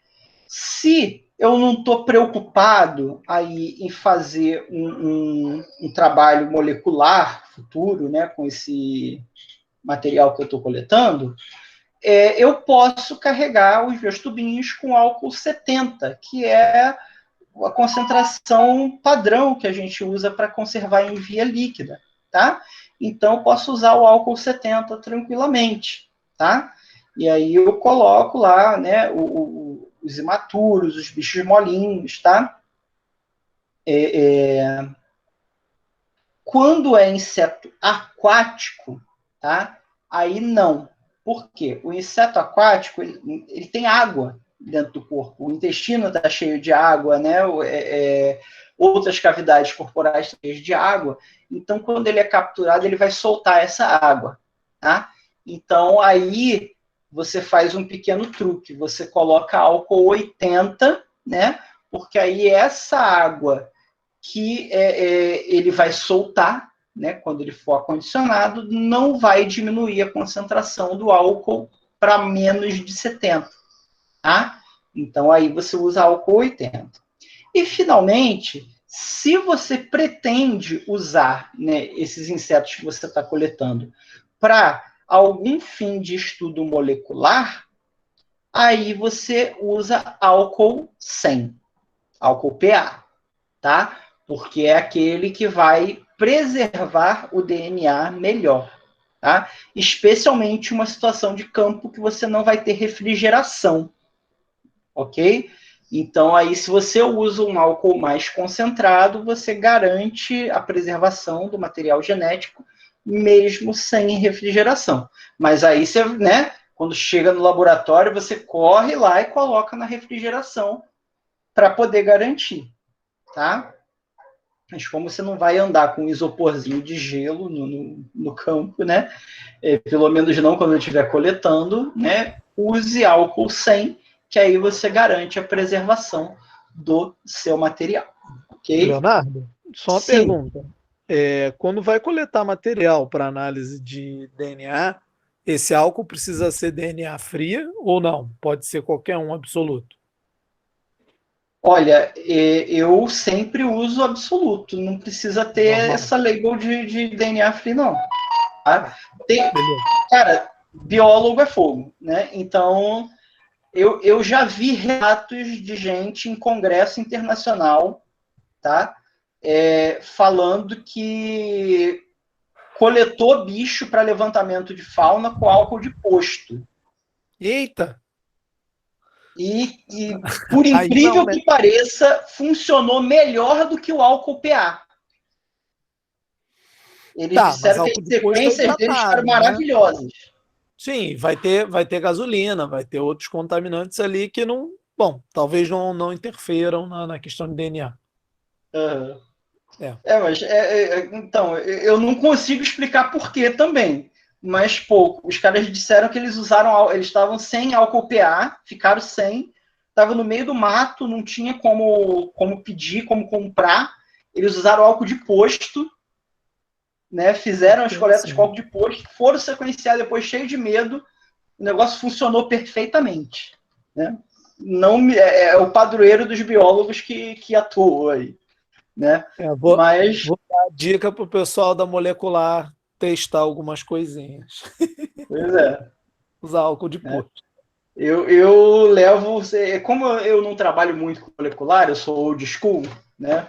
Speaker 1: Se eu não estou preocupado aí em fazer um trabalho molecular futuro, né, com esse material que eu estou coletando, eu posso carregar os meus tubinhos com álcool 70, que é a concentração padrão que a gente usa para conservar em via líquida, tá? Então, eu posso usar o álcool 70 tranquilamente, tá? E aí eu coloco lá, né, os imaturos, os bichos molinhos, tá? Quando é inseto aquático, tá? Aí não. Por quê? O inseto aquático, ele tem água dentro do corpo. O intestino está cheio de água, né? Outras cavidades corporais cheias de água. Então, quando ele é capturado, ele vai soltar essa água, tá? Então, aí você faz um pequeno truque. Você coloca álcool 80, né? Porque aí essa água que ele vai soltar, né, quando ele for acondicionado, não vai diminuir a concentração do álcool para menos de 70. Tá? Então, aí você usa álcool 80. E, finalmente, se você pretende usar, né, esses insetos que você está coletando para algum fim de estudo molecular, aí você usa álcool 100, álcool PA, tá? Porque é aquele que vai preservar o DNA melhor, tá? Especialmente uma situação de campo que você não vai ter refrigeração, ok? Então, aí, se você usa um álcool mais concentrado, você garante a preservação do material genético, mesmo sem refrigeração. Mas aí, você, né, quando chega no laboratório, você corre lá e coloca na refrigeração para poder garantir, tá? Mas como você não vai andar com um isoporzinho de gelo no campo, né? Pelo menos não quando eu estiver coletando, né? Use álcool 100, que aí você garante a preservação do seu material, ok?
Speaker 3: Leonardo, só uma
Speaker 1: Sim.
Speaker 3: pergunta. Quando vai coletar material para análise de DNA, esse álcool precisa ser DNA fria ou não? Pode ser qualquer um absoluto.
Speaker 1: Olha, eu sempre uso absoluto, não precisa ter
Speaker 3: Normal.
Speaker 1: essa label de DNA free, não. Tá?
Speaker 3: Beleza.
Speaker 1: Cara, biólogo é fogo, né? Então, eu já vi relatos de gente em congresso internacional, tá? Falando que coletou bicho para levantamento de fauna com álcool de posto.
Speaker 3: Eita!
Speaker 1: E por
Speaker 3: Aí não,
Speaker 1: incrível
Speaker 3: né?
Speaker 1: que pareça, funcionou melhor do que o álcool PA. Eles
Speaker 3: Tá, mas
Speaker 1: disseram que
Speaker 3: álcool
Speaker 1: as
Speaker 3: de posto é
Speaker 1: sequências deles ficaram
Speaker 3: hidratado, né?
Speaker 1: maravilhosas.
Speaker 3: Sim, vai ter gasolina, vai ter outros contaminantes ali que não, bom, talvez não interferam na questão de DNA.
Speaker 1: Uhum.
Speaker 3: É.
Speaker 1: Mas então, eu não consigo explicar por que também. Mas, pô, os caras disseram que eles estavam sem álcool PA, ficaram sem, estava no meio do mato, não tinha como pedir, como comprar. Eles usaram álcool de posto, né? Fizeram as coletas com álcool
Speaker 3: Interessante.
Speaker 1: de posto, foram sequenciar depois cheio de medo. O negócio funcionou perfeitamente, né? Não é o padroeiro dos biólogos que atuou aí, né?
Speaker 3: Vou,
Speaker 1: Mas,
Speaker 3: vou dar dica para o pessoal da molecular testar algumas coisinhas.
Speaker 1: pois é,
Speaker 3: Usar álcool de
Speaker 1: né?
Speaker 3: posto.
Speaker 1: Eu levo, como eu não trabalho muito com molecular, eu sou old school, né?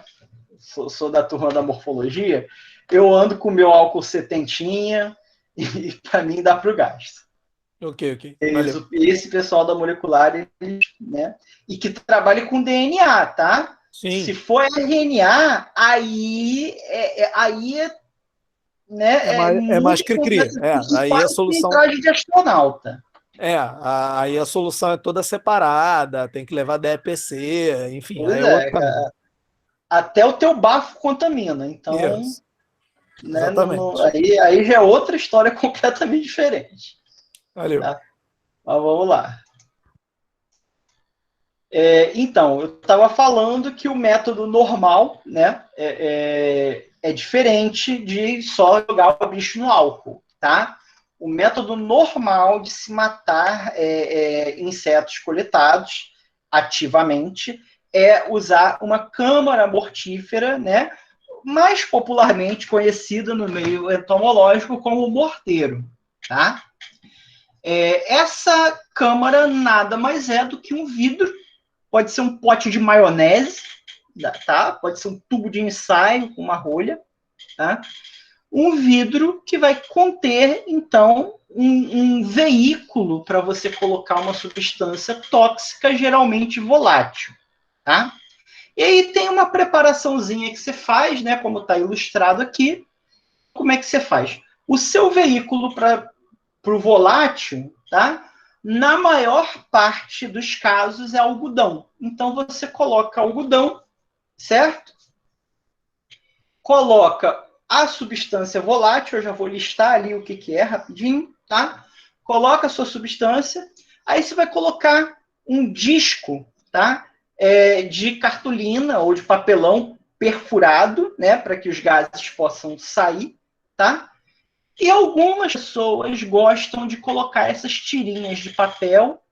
Speaker 1: Sou da turma da morfologia, eu ando com o meu álcool setentinha e para mim dá para o gasto.
Speaker 3: Ok. Valeu.
Speaker 1: Esse pessoal da molecular, eles, né? E que trabalha com DNA, tá? Se
Speaker 3: Sim,
Speaker 1: for RNA, né,
Speaker 3: é mais
Speaker 1: muito
Speaker 3: cri-cri. Aí a
Speaker 1: quase que
Speaker 3: solução.
Speaker 1: traje de astronauta.
Speaker 3: Aí a solução é toda separada, tem que levar DPC, enfim, aí
Speaker 1: Pois
Speaker 3: é outro
Speaker 1: é,
Speaker 3: caminho.
Speaker 1: até o teu bafo contamina. Então,
Speaker 3: Isso,
Speaker 1: né,
Speaker 3: exatamente.
Speaker 1: aí já é outra história completamente diferente.
Speaker 3: Valeu.
Speaker 1: Tá? Mas vamos lá. Então, eu estava falando que o método normal, né, é diferente de só jogar o bicho no álcool, tá? O método normal de se matar insetos coletados ativamente é usar uma câmara mortífera, né, mais popularmente conhecida no meio entomológico como morteiro, tá? Essa câmara nada mais é do que um vidro. Pode ser um pote de maionese, tá? Pode ser um tubo de ensaio com uma rolha, tá? Um vidro que vai conter, então, um veículo para você colocar uma substância tóxica, geralmente volátil, tá? E aí tem uma preparaçãozinha que você faz, né? Como está ilustrado aqui. Como é que você faz? O seu veículo para o volátil, tá? Na maior parte dos casos é algodão. Então você coloca algodão, certo? Coloca a substância volátil, eu já vou listar ali o que é rapidinho, tá? Coloca a sua substância, aí você vai colocar um disco, tá? De cartolina ou de papelão perfurado, né? Para que os gases possam sair, tá? E algumas pessoas gostam de colocar essas tirinhas de papel,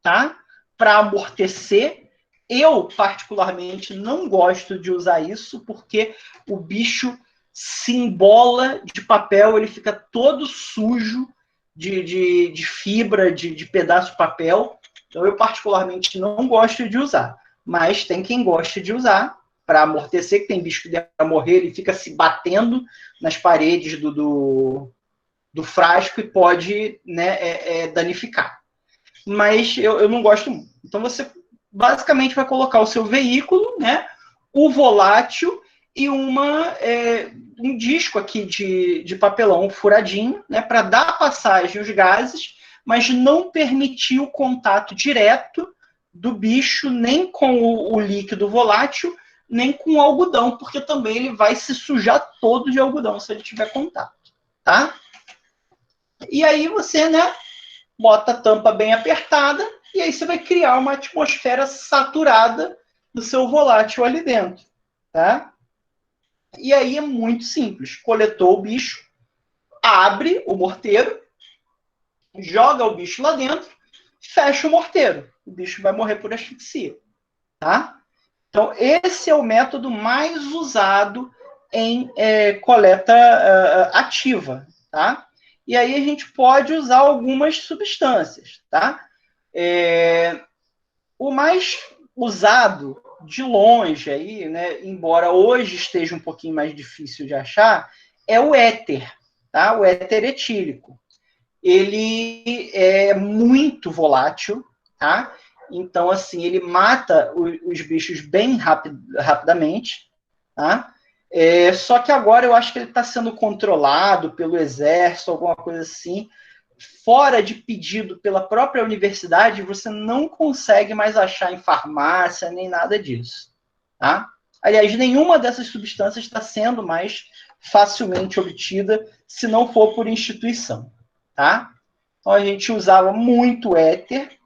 Speaker 1: tá? Para amortecer. Eu, particularmente, não gosto de usar isso, porque o bicho se embola de papel, ele fica todo sujo de fibra, de pedaço de papel. Então, eu, particularmente, não gosto de usar. Mas tem quem gosta de usar para amortecer, que tem bicho que deve morrer, ele fica se batendo nas paredes do frasco e pode, né, danificar. Mas eu não gosto muito. Então você basicamente vai colocar o seu veículo, né, o volátil e um disco aqui de papelão furadinho, né, para dar passagem aos gases, mas não permitir o contato direto do bicho nem com o líquido volátil, nem com algodão, porque também ele vai se sujar todo de algodão se ele tiver contato, tá? E aí você, né, bota a tampa bem apertada e aí você vai criar uma atmosfera saturada do seu volátil ali dentro, tá? E aí é muito simples. Coletou o bicho, abre o morteiro, joga o bicho lá dentro, fecha o morteiro. O bicho vai morrer por asfixia, tá? Então, esse é o método mais usado em coleta ativa, tá? E aí a gente pode usar algumas substâncias, tá? O mais usado de longe aí, né, embora hoje esteja um pouquinho mais difícil de achar, é o éter, tá? O éter etílico. Ele é muito volátil, tá? Então, assim, ele mata os bichos bem rapidamente, tá? Só que agora eu acho que ele está sendo controlado pelo exército, alguma coisa assim. Fora de pedido pela própria universidade, você não consegue mais achar em farmácia, nem nada disso, tá? Aliás, nenhuma dessas substâncias está sendo mais facilmente obtida, se não for por instituição, tá? Então, a gente usava muito éter.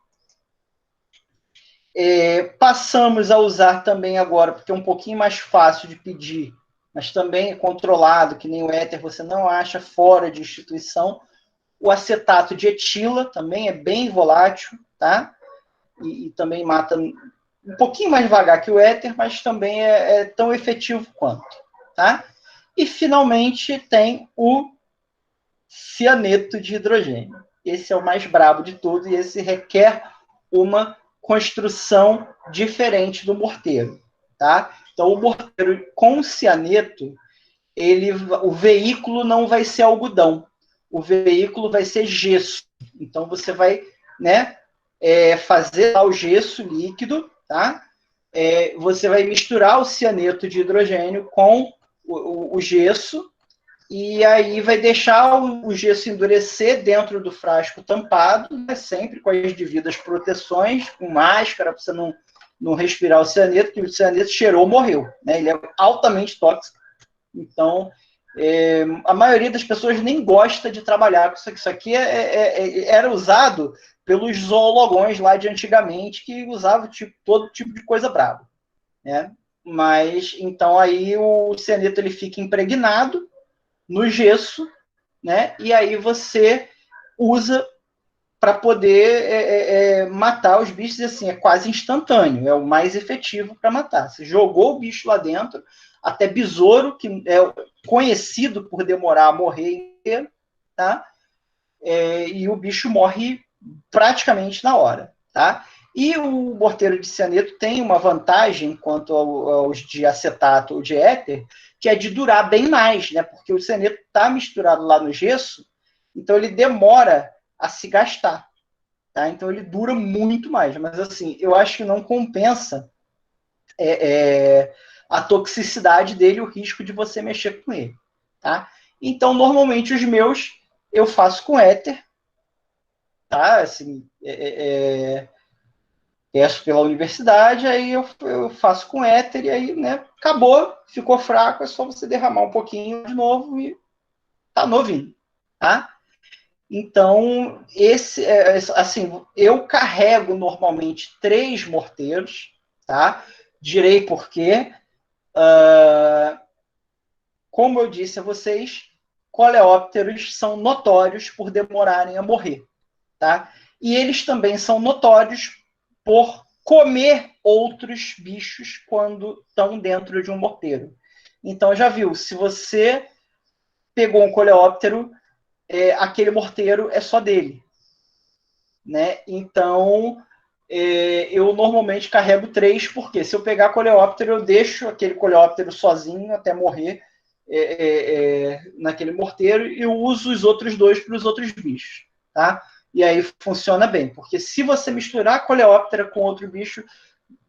Speaker 1: Passamos a usar também agora, porque é um pouquinho mais fácil de pedir, mas também é controlado, que nem o éter você não acha fora de instituição. O acetato de etila também é bem volátil, tá? E também mata um pouquinho mais devagar que o éter, mas também é tão efetivo quanto, tá? E, finalmente, tem o cianeto de hidrogênio. Esse é o mais brabo de tudo e esse requer uma construção diferente do morteiro, tá? Então, o morteiro com cianeto, o veículo não vai ser algodão, o veículo vai ser gesso. Então, você vai, né, fazer o gesso líquido, tá? Você vai misturar o cianeto de hidrogênio com o gesso e aí vai deixar o gesso endurecer dentro do frasco tampado, né, sempre com as devidas proteções, com máscara, para você não respirar o cianeto, que o cianeto cheirou, morreu, né? Ele é altamente tóxico. Então, a maioria das pessoas nem gosta de trabalhar com isso aqui. Isso aqui era usado pelos zoologões lá de antigamente, que usavam todo tipo de coisa brava, né? Mas, então, aí o cianeto ele fica impregnado no gesso, né? E aí você usa para poder matar os bichos, assim, é quase instantâneo, é o mais efetivo para matar. Você jogou o bicho lá dentro, até besouro, que é conhecido por demorar a morrer inteiro, tá? E o bicho morre praticamente na hora, tá? E o morteiro de cianeto tem uma vantagem quanto aos de acetato ou de éter, que é de durar bem mais, né? Porque o cianeto está misturado lá no gesso, então ele demora a se gastar, tá? Então ele dura muito mais, mas assim, eu acho que não compensa a toxicidade dele, o risco de você mexer com ele, tá? Então, normalmente, os meus eu faço com éter, tá? Assim, peço pela universidade, aí eu faço com éter, e aí, né, acabou, ficou fraco, é só você derramar um pouquinho de novo e tá novinho, tá? Então, assim, eu carrego normalmente 3 morteiros, tá? Direi por quê. Como eu disse a vocês, coleópteros são notórios por demorarem a morrer, tá? E eles também são notórios por comer outros bichos quando estão dentro de um morteiro. Então, já viu, se você pegou um coleóptero, aquele morteiro é só dele, né? Então, eu normalmente carrego 3, porque se eu pegar coleóptero, eu deixo aquele coleóptero sozinho até morrer naquele morteiro e eu uso os outros 2 para os outros bichos, tá? E aí funciona bem, porque se você misturar a coleóptera com outro bicho,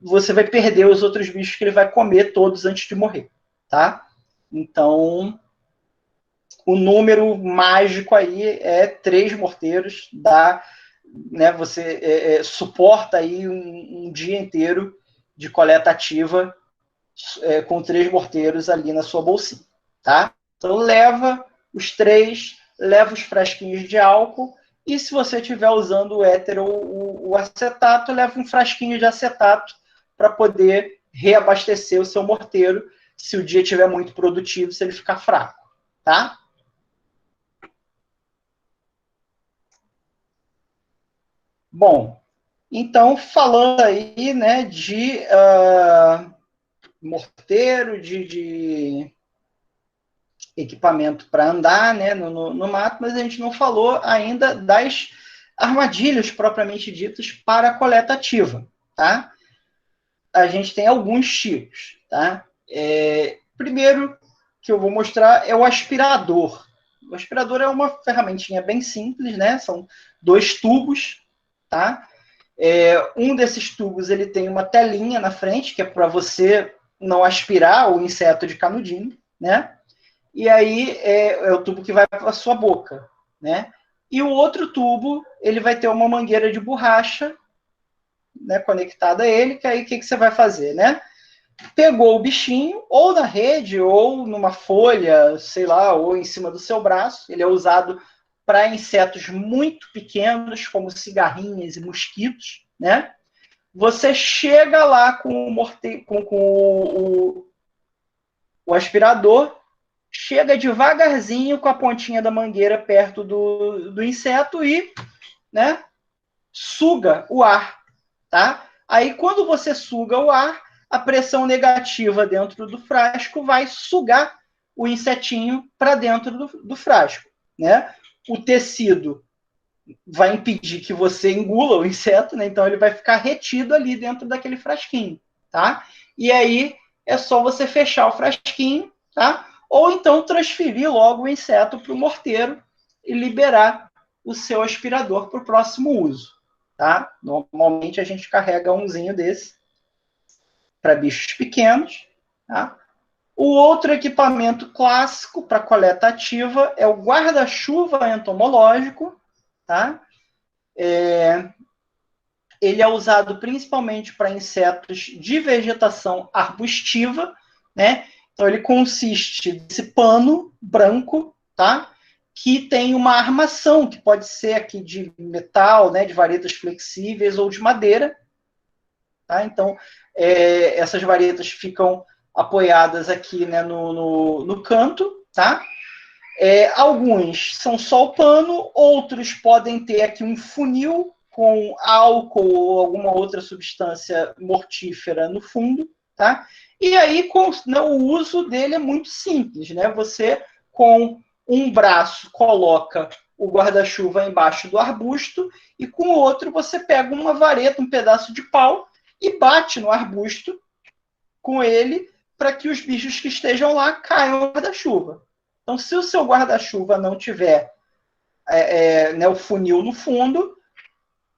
Speaker 1: você vai perder os outros bichos que ele vai comer todos antes de morrer, tá? Então, o número mágico aí é 3 morteiros, né, você suporta aí um dia inteiro de coleta ativa com 3 morteiros ali na sua bolsinha, tá? Então leva os 3, leva os frasquinhos de álcool, e se você estiver usando o éter ou o acetato, leva um frasquinho de acetato para poder reabastecer o seu morteiro, se o dia estiver muito produtivo, se ele ficar fraco, tá? Bom, então, falando aí, né, de morteiro, de equipamento para andar, né, no mato, mas a gente não falou ainda das armadilhas propriamente ditas para a coleta ativa, tá? A gente tem alguns tipos, tá? Primeiro que eu vou mostrar é o aspirador. O aspirador é uma ferramentinha bem simples, né? São 2 tubos, tá? Um desses tubos ele tem uma telinha na frente, que é para você não aspirar o inseto de canudinho, né? E aí é o tubo que vai para a sua boca, né? E o outro tubo, ele vai ter uma mangueira de borracha, né, conectada a ele, que aí o que você vai fazer, né? Pegou o bichinho, ou na rede, ou numa folha, sei lá, ou em cima do seu braço. Ele é usado para insetos muito pequenos, como cigarrinhas e mosquitos, né? Você chega lá com o aspirador, chega devagarzinho com a pontinha da mangueira perto do inseto e, né, suga o ar, tá? Aí, quando você suga o ar, a pressão negativa dentro do frasco vai sugar o insetinho para dentro do frasco, né? O tecido vai impedir que você engula o inseto, né? Então ele vai ficar retido ali dentro daquele frasquinho, tá? E aí é só você fechar o frasquinho, tá? Ou então transferir logo o inseto para o morteiro e liberar o seu aspirador para o próximo uso, tá? Normalmente a gente carrega umzinho desse para bichos pequenos, tá? O outro equipamento clássico para coleta ativa é o guarda-chuva entomológico, tá? Ele é usado principalmente para insetos de vegetação arbustiva, né? Então ele consiste desse pano branco, tá? Que tem uma armação, que pode ser aqui de metal, né? De varetas flexíveis ou de madeira, tá? Então essas varetas ficam apoiadas aqui, né? No canto, tá? Alguns são só o pano, outros podem ter aqui um funil com álcool ou alguma outra substância mortífera no fundo, tá? E aí o uso dele é muito simples, né? Você, com um braço, coloca o guarda-chuva embaixo do arbusto e com o outro você pega uma vareta, um pedaço de pau e bate no arbusto com ele para que os bichos que estejam lá caiam no guarda-chuva. Então, se o seu guarda-chuva não tiver né, o funil no fundo,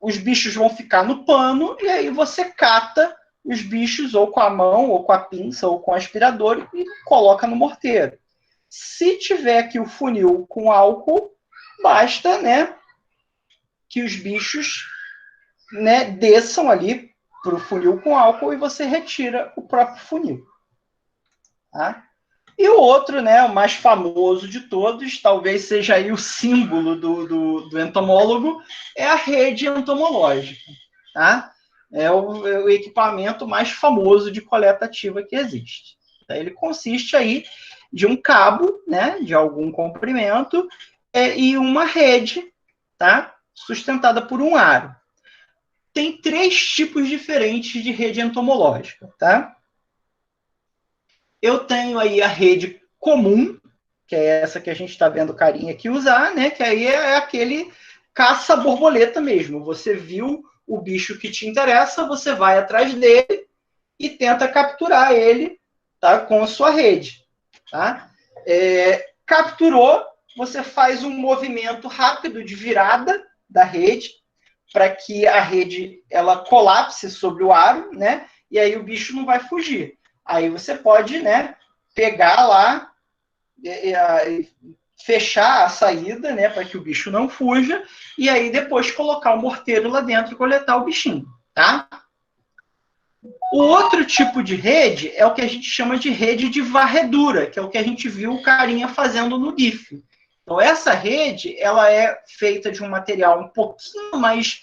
Speaker 1: os bichos vão ficar no pano e aí você cata os bichos ou com a mão, ou com a pinça, ou com o aspirador e coloca no morteiro. Se tiver aqui o funil com álcool, basta, né, que os bichos, né, desçam ali para o funil com álcool e você retira o próprio funil. Tá? E o outro, né, o mais famoso de todos, talvez seja aí o símbolo do entomólogo, é a rede entomológica. Tá? É o equipamento mais famoso de coleta ativa que existe. Ele consiste aí de um cabo, né, de algum comprimento, e uma rede, tá, sustentada por um aro. Tem 3 tipos diferentes de rede entomológica. Tá? Eu tenho aí a rede comum, que é essa que a gente está vendo o carinha aqui usar, né? Que aí é aquele caça-borboleta mesmo. Você viu o bicho que te interessa, você vai atrás dele e tenta capturar ele, tá? Com a sua rede. Tá? Capturou, você faz um movimento rápido de virada da rede para que a rede ela colapse sobre o aro, né? E aí o bicho não vai fugir. Aí você pode, né, pegar lá, fechar a saída, né, para que o bicho não fuja, e aí depois colocar o morteiro lá dentro e coletar o bichinho, tá? O outro tipo de rede é o que a gente chama de rede de varredura, que é o que a gente viu o carinha fazendo no GIF. Então, essa rede, ela é feita de um material um pouquinho mais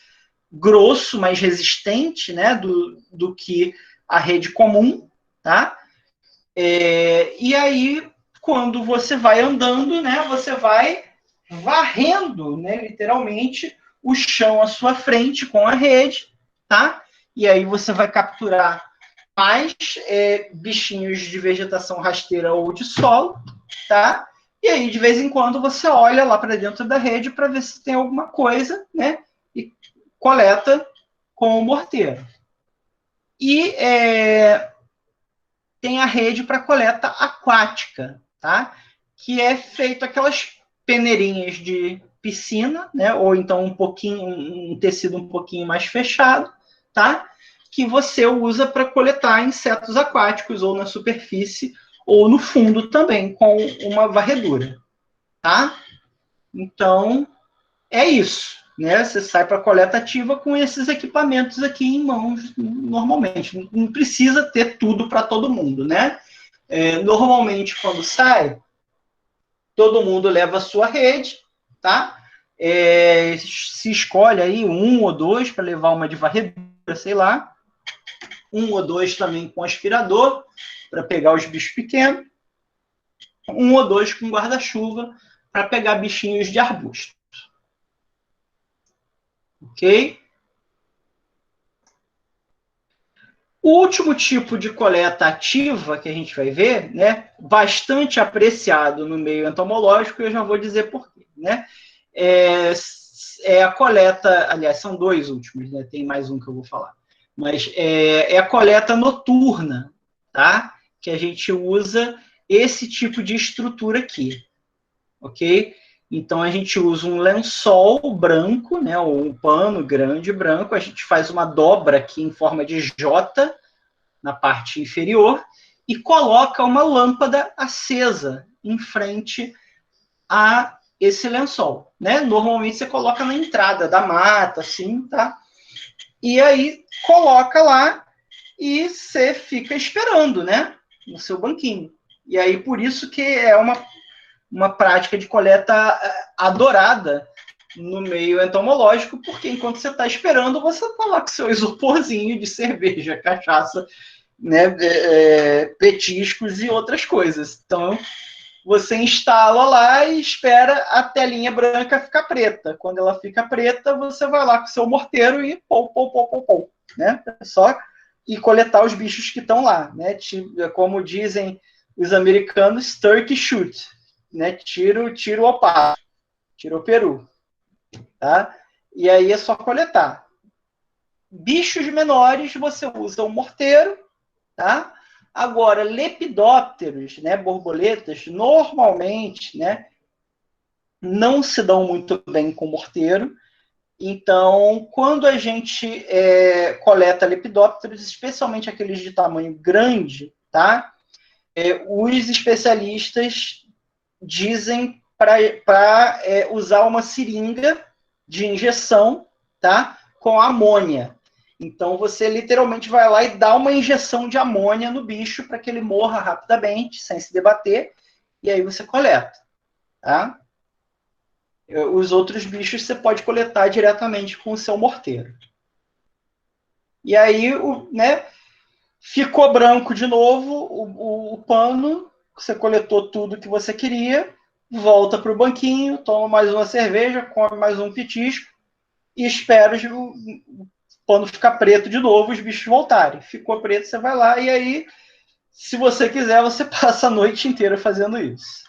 Speaker 1: grosso, mais resistente, né, do que a rede comum, tá? E aí, quando você vai andando, né, você vai varrendo, né, literalmente, o chão à sua frente com a rede, tá? E aí você vai capturar mais bichinhos de vegetação rasteira ou de solo, tá? E aí, de vez em quando, você olha lá para dentro da rede para ver se tem alguma coisa, né? E coleta com o morteiro. E tem a rede para coleta aquática, tá? Que é feito aquelas peneirinhas de piscina, né? Ou então um tecido um pouquinho mais fechado, tá? Que você usa para coletar insetos aquáticos ou na superfície ou no fundo também com uma varredura, tá? Então é isso, né? Você sai para a coleta ativa com esses equipamentos aqui em mãos normalmente. Não precisa ter tudo para todo mundo, né? Normalmente, quando sai, todo mundo leva a sua rede, tá? Se escolhe aí um ou dois para levar uma de varredura, sei lá. Um ou dois também com aspirador, para pegar os bichos pequenos. Um ou dois com guarda-chuva, para pegar bichinhos de arbusto. Ok? O último tipo de coleta ativa que a gente vai ver, né, bastante apreciado no meio entomológico, eu já vou dizer por quê, né? É a coleta, aliás, são dois últimos, né? Tem mais um que eu vou falar, mas é a coleta noturna, tá? Que a gente usa esse tipo de estrutura aqui, ok? Então, a gente usa um lençol branco, né, ou um pano grande branco, a gente faz uma dobra aqui em forma de J na parte inferior e coloca uma lâmpada acesa em frente a esse lençol, né? Normalmente você coloca na entrada da mata, assim, tá? E aí coloca lá e você fica esperando, né? No seu banquinho. E aí, por isso que é uma prática de coleta adorada no meio entomológico, porque enquanto você está esperando, você está lá com seu isoporzinho de cerveja, cachaça, né, petiscos e outras coisas. Então, você instala lá e espera a telinha branca ficar preta. Quando ela fica preta, você vai lá com seu morteiro e pô, né? É só ir coletar os bichos que estão lá, né? Como dizem os americanos, turkey shoot, né? Tiro o pato, tiro o peru, tá? E aí é só coletar. Bichos menores, você usa o morteiro, tá? Agora, lepidópteros, né, borboletas, normalmente, né, não se dão muito bem com morteiro. Então, quando a gente coleta lepidópteros, especialmente aqueles de tamanho grande, tá? Os especialistas dizem para usar uma seringa de injeção, tá? Com amônia. Então, você literalmente vai lá e dá uma injeção de amônia no bicho para que ele morra rapidamente, sem se debater, e aí você coleta, tá? Os outros bichos você pode coletar diretamente com o seu morteiro. E aí, né, ficou branco de novo o pano, você coletou tudo que você queria, volta para o banquinho, toma mais uma cerveja, come mais um petisco e espera o pano ficar preto de novo, os bichos voltarem. Ficou preto, você vai lá e aí, se você quiser, você passa a noite inteira fazendo isso.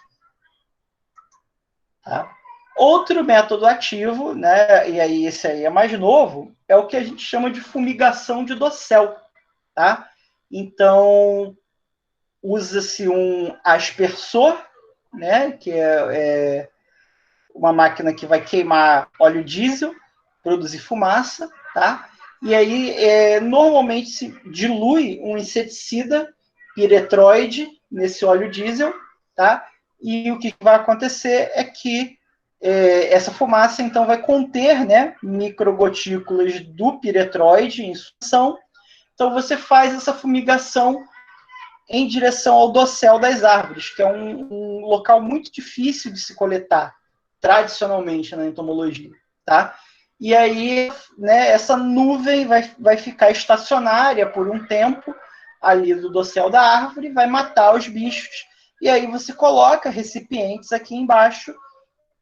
Speaker 1: Tá? Outro método ativo, né, e aí esse aí é mais novo, é o que a gente chama de fumigação de dossel. Tá? Então, usa-se um aspersor, né, que é uma máquina que vai queimar óleo diesel, produzir fumaça, tá? E aí, normalmente se dilui um inseticida piretroide nesse óleo diesel, tá? E o que vai acontecer é que essa fumaça, então, vai conter, né, microgotículas do piretroide em solução, Então, você faz essa fumigação em direção ao dossel das árvores, que é um local muito difícil de se coletar, tradicionalmente, na entomologia, tá? E aí, né, essa nuvem vai ficar estacionária por um tempo ali do dossel da árvore, vai matar os bichos, e aí você coloca recipientes aqui embaixo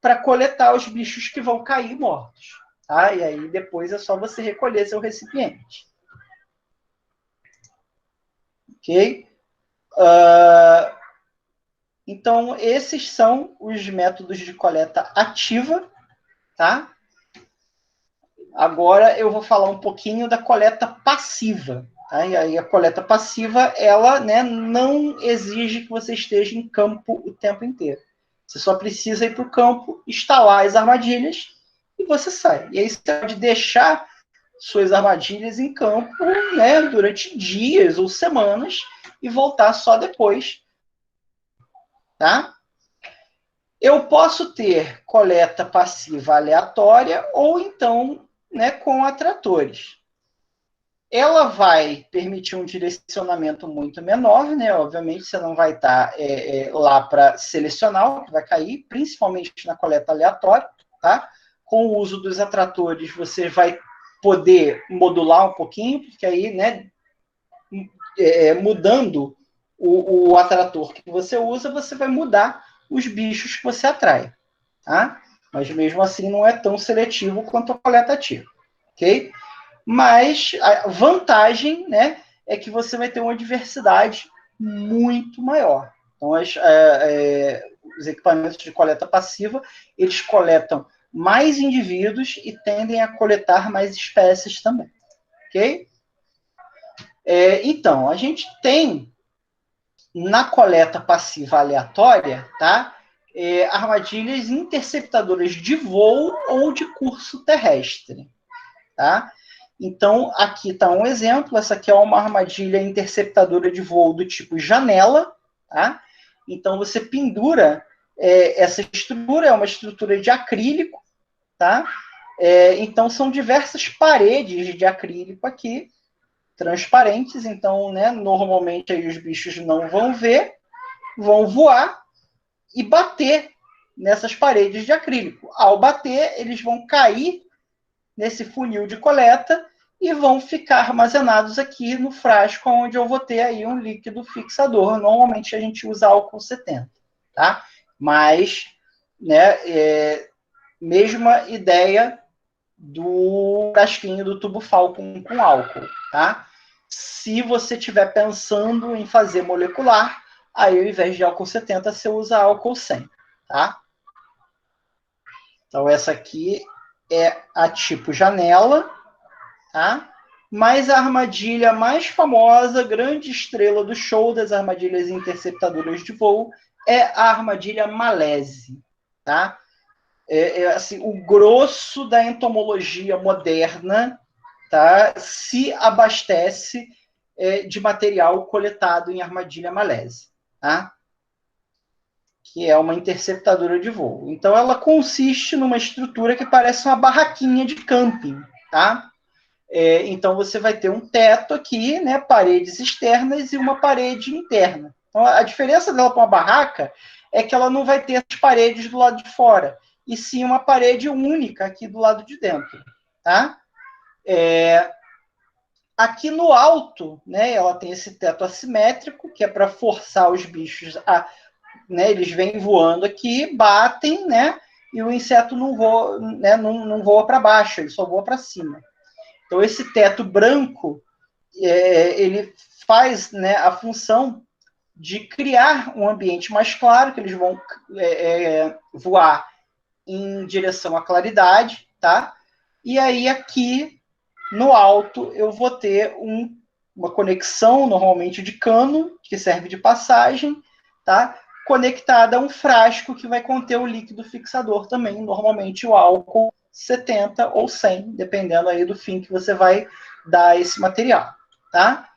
Speaker 1: para coletar os bichos que vão cair mortos, tá? E aí depois é só você recolher seu recipiente. Ok? Então, esses são os métodos de coleta ativa, tá? Agora eu vou falar um pouquinho da coleta passiva. Tá? E aí a coleta passiva, ela, né, não exige que você esteja em campo o tempo inteiro. Você só precisa ir para o campo, instalar as armadilhas e você sai. E aí você pode deixar suas armadilhas em campo, né, durante dias ou semanas e voltar só depois. Tá? Eu posso ter coleta passiva aleatória ou então, né, com atratores. Ela vai permitir um direcionamento muito menor, né? Obviamente você não vai estar lá para selecionar o que vai cair, principalmente na coleta aleatória, tá? Com o uso dos atratores você vai poder modular um pouquinho, porque aí, né, mudando o atrator que você usa, você vai mudar os bichos que você atrai, tá? Mas mesmo assim não é tão seletivo quanto a coleta ativa, ok? Mas a vantagem, né, é que você vai ter uma diversidade muito maior. Então, os equipamentos de coleta passiva, eles coletam mais indivíduos e tendem a coletar mais espécies também, ok? Então, a gente tem na coleta passiva aleatória, tá? Armadilhas interceptadoras de voo ou de curso terrestre, tá? Então, aqui está um exemplo. Essa aqui é uma armadilha interceptadora de voo do tipo janela, tá? Então, você pendura essa estrutura, é uma estrutura de acrílico, tá? Então, são diversas paredes de acrílico aqui, transparentes. Então, né, normalmente aí os bichos não vão ver, vão voar e bater nessas paredes de acrílico. Ao bater, eles vão cair nesse funil de coleta e vão ficar armazenados aqui no frasco, onde eu vou ter aí um líquido fixador. Normalmente a gente usa álcool 70, tá? Mas, né, mesma ideia do frasquinho do tubo Falcon com álcool, tá? Se você estiver pensando em fazer molecular, aí ao invés de álcool 70, você usa álcool 100, tá? Então essa aqui é a tipo janela, tá? Mas a armadilha mais famosa, grande estrela do show das armadilhas interceptadoras de voo, é a armadilha Malese, tá? Assim, o grosso da entomologia moderna, tá, se abastece de material coletado em armadilha Malese, tá? Que é uma interceptadora de voo. Então, ela consiste numa estrutura que parece uma barraquinha de camping, tá? Então, você vai ter um teto aqui, né, paredes externas e uma parede interna. Então, a diferença dela para uma barraca é que ela não vai ter as paredes do lado de fora, e sim uma parede única aqui do lado de dentro, tá? Aqui no alto, né, ela tem esse teto assimétrico, que é para forçar os bichos a... Né, eles vêm voando aqui, batem, né, e o inseto não voa, né, não voa para baixo, ele só voa para cima. Então, esse teto branco, ele faz, né, a função de criar um ambiente mais claro, que eles vão voar em direção à claridade, tá? E aí, aqui no alto, eu vou ter uma conexão, normalmente de cano, que serve de passagem, tá? Conectada a um frasco que vai conter o líquido fixador também, normalmente o álcool 70 ou 100, dependendo aí do fim que você vai dar a esse material, tá?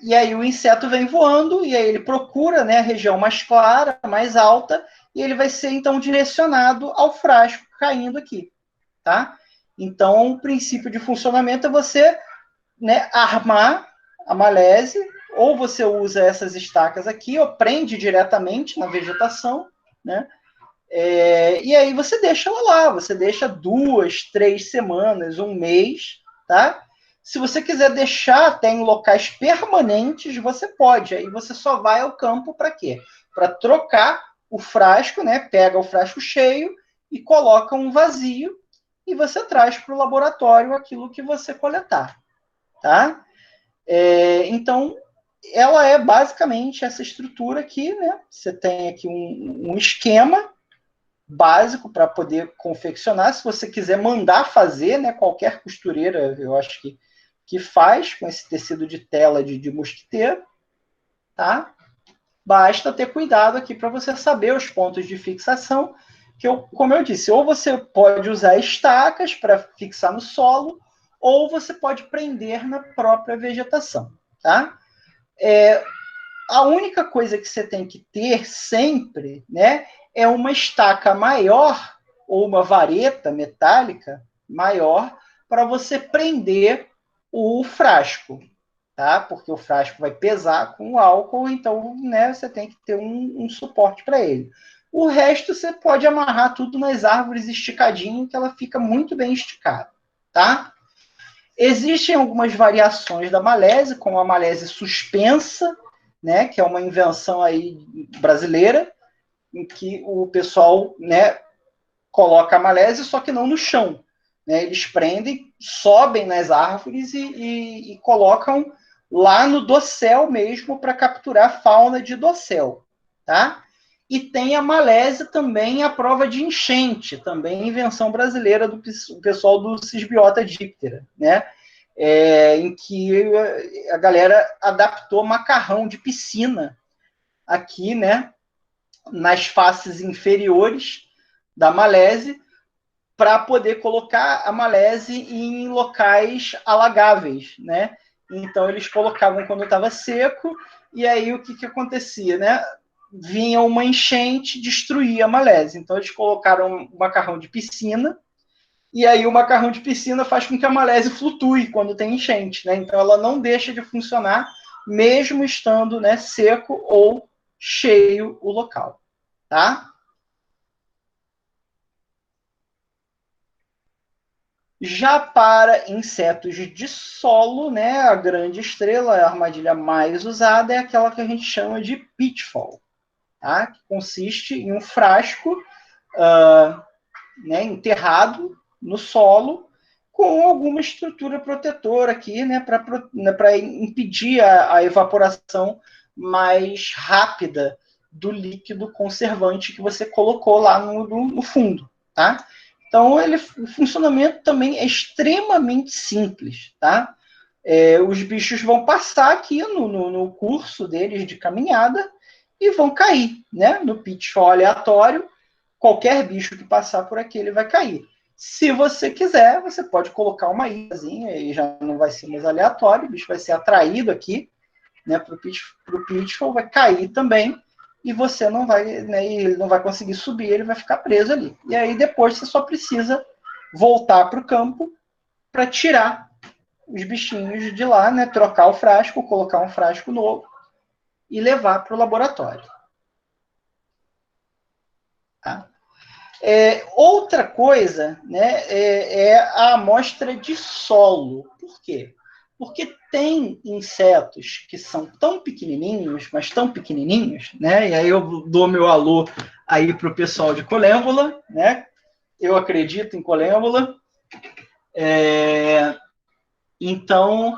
Speaker 1: E aí o inseto vem voando, e aí ele procura, né, a região mais clara, mais alta, e ele vai ser, então, direcionado ao frasco caindo aqui, tá? Então, o princípio de funcionamento é você, né, armar a malese, ou você usa essas estacas aqui, ou prende diretamente na vegetação, né? E aí você deixa ela lá, você deixa 2, 3 semanas, um mês, tá? Se você quiser deixar até em locais permanentes, você pode. Aí você só vai ao campo para quê? Para trocar o frasco, né? Pega o frasco cheio e coloca um vazio e você traz para o laboratório aquilo que você coletar, tá? Então, ela é basicamente essa estrutura aqui, né? Você tem aqui um esquema básico para poder confeccionar. Se você quiser mandar fazer, né? Qualquer costureira, eu acho que faz com esse tecido de tela de mosquiteiro, tá? Basta ter cuidado aqui para você saber os pontos de fixação, como eu disse, ou você pode usar estacas para fixar no solo, ou você pode prender na própria vegetação, tá? A única coisa que você tem que ter sempre, né, é uma estaca maior ou uma vareta metálica maior para você prender o frasco, tá? Porque o frasco vai pesar com o álcool, então, né, você tem que ter um suporte para ele. O resto você pode amarrar tudo nas árvores esticadinho, que ela fica muito bem esticada, tá? Existem algumas variações da malese, como a malese suspensa, né, que é uma invenção aí brasileira, em que o pessoal, né, coloca a malese, só que não no chão, né? Eles prendem, sobem nas árvores e colocam lá no dossel mesmo para capturar fauna de dossel, tá? E tem a malese também, a prova de enchente, também invenção brasileira do pessoal do Cisbiota díptera, né? Em que a galera adaptou macarrão de piscina aqui, né? Nas faces inferiores da malese, para poder colocar a malese em locais alagáveis, né? Então eles colocavam quando estava seco, e aí o que acontecia, né? Vinha uma enchente, destruía a malese. Então eles colocaram um macarrão de piscina, e aí o macarrão de piscina faz com que a malese flutue quando tem enchente, né? Então ela não deixa de funcionar, mesmo estando, né, seco ou cheio o local, tá? Já para insetos de solo, né, a grande estrela, a armadilha mais usada é aquela que a gente chama de pitfall, tá? Que consiste em um frasco né, enterrado no solo com alguma estrutura protetora aqui, né, para impedir a evaporação mais rápida do líquido conservante que você colocou lá no fundo, tá? Então, o funcionamento também é extremamente simples, tá? Os bichos vão passar aqui no curso deles de caminhada e vão cair, né? No pitfall aleatório, qualquer bicho que passar por aqui, ele vai cair. Se você quiser, você pode colocar uma ilhazinha e já não vai ser mais aleatório, o bicho vai ser atraído aqui, né, para o pitfall, vai cair também, e você não vai, né, ele não vai conseguir subir, ele vai ficar preso ali. E aí depois você só precisa voltar para o campo para tirar os bichinhos de lá, né, trocar o frasco, colocar um frasco novo e levar para o laboratório. Tá? Outra coisa, né, é a amostra de solo. Por quê? Porque tem insetos que são tão pequenininhos, mas tão pequenininhos, né? E aí eu dou meu alô aí para o pessoal de colêmbola, né? Eu acredito em colêmbola. Então,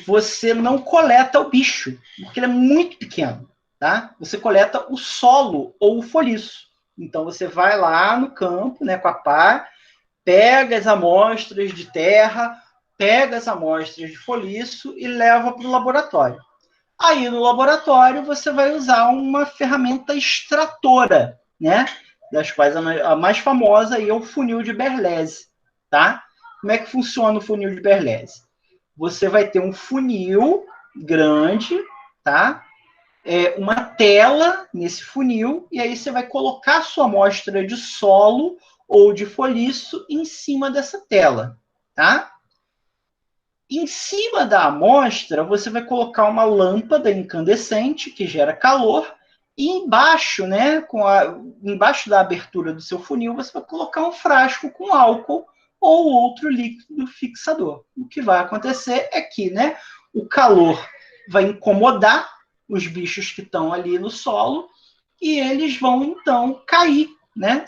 Speaker 1: você não coleta o bicho, porque ele é muito pequeno, tá? Você coleta o solo ou o folhiço. Então, você vai lá no campo, né, com a pá, pega as amostras de terra, pega as amostras de folhiço e leva para o laboratório. Aí, no laboratório, você vai usar uma ferramenta extratora, né? Das quais a mais famosa aí é o funil de Berlese, tá? Como é que funciona o funil de Berlese? Você vai ter um funil grande, tá? Uma tela nesse funil, e aí você vai colocar a sua amostra de solo ou de foliço em cima dessa tela, tá? Em cima da amostra, você vai colocar uma lâmpada incandescente que gera calor e embaixo, né, embaixo da abertura do seu funil, você vai colocar um frasco com álcool ou outro líquido fixador. O que vai acontecer é que, né, o calor vai incomodar os bichos que estão ali no solo e eles vão, então, cair, né?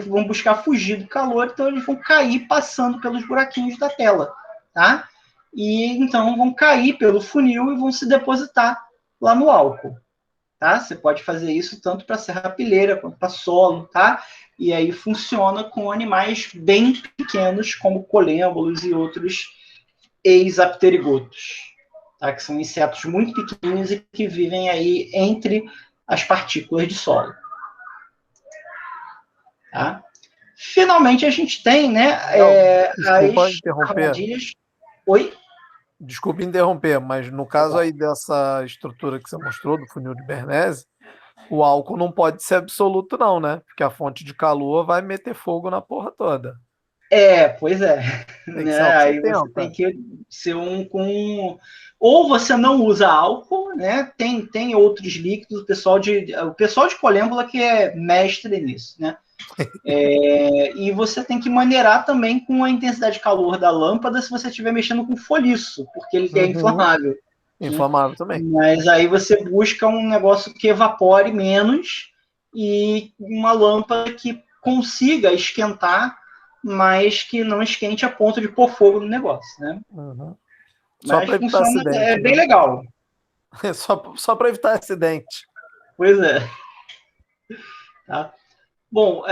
Speaker 1: Vão buscar fugir do calor, então eles vão cair passando pelos buraquinhos da tela, tá? E, então, vão cair pelo funil e vão se depositar lá no álcool, tá? Você pode fazer isso tanto para serrapilheira quanto para solo, tá? E aí funciona com animais bem pequenos, como colêmbolos e outros eisapterigotos, tá? Que são insetos muito pequenos e que vivem aí entre as partículas de solo. Tá? Finalmente a gente tem, né,
Speaker 3: Desculpa
Speaker 1: as
Speaker 3: interromper.
Speaker 1: armadilhas. Oi?
Speaker 3: Desculpa interromper, mas no caso aí dessa estrutura que você mostrou do funil de Bernoulli, o álcool não pode ser absoluto não, né? Porque a fonte de calor vai meter fogo na porra toda.
Speaker 1: Pois é.
Speaker 3: Tem que
Speaker 1: Né?
Speaker 3: ser algo
Speaker 1: Aí você tem que ser um com... Ou você não usa álcool, né? Tem outros líquidos, o pessoal de colêmbula que é mestre nisso, né? E você tem que maneirar também com a intensidade de calor da lâmpada se você estiver mexendo com foliço, porque ele é inflamável.
Speaker 3: Inflamável também.
Speaker 1: Mas aí você busca um negócio que evapore menos e uma lâmpada que consiga esquentar, mas que não esquente a ponto de pôr fogo no negócio, né?
Speaker 3: Só
Speaker 1: Mas
Speaker 3: para evitar
Speaker 1: funciona,
Speaker 3: acidente.
Speaker 1: bem legal.
Speaker 3: Só para evitar acidente.
Speaker 1: Pois é. Tá? Bom,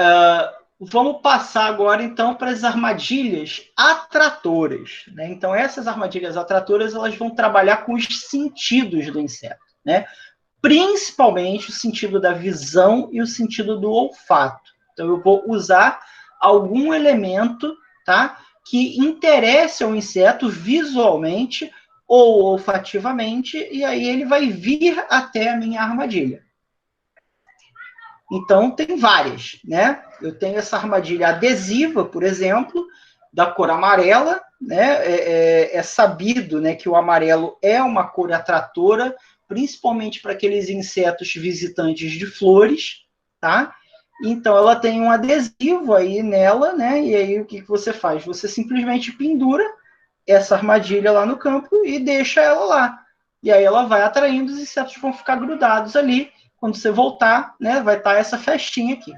Speaker 1: vamos passar agora, então, para as armadilhas atratoras. Né? Então, essas armadilhas atratoras elas vão trabalhar com os sentidos do inseto. Né? Principalmente o sentido da visão e o sentido do olfato. Então, eu vou usar algum elemento, tá, que interesse ao inseto visualmente ou olfativamente, e aí ele vai vir até a minha armadilha. Então, tem várias, né? Eu tenho essa armadilha adesiva, por exemplo, da cor amarela, né? É sabido, né, que o amarelo é uma cor atratora, principalmente para aqueles insetos visitantes de flores, tá? Então, ela tem um adesivo aí nela, né? E aí, o que você faz? Você simplesmente pendura essa armadilha lá no campo e deixa ela lá. E aí ela vai atraindo, os insetos vão ficar grudados ali. Quando você voltar, né, vai estar essa festinha aqui,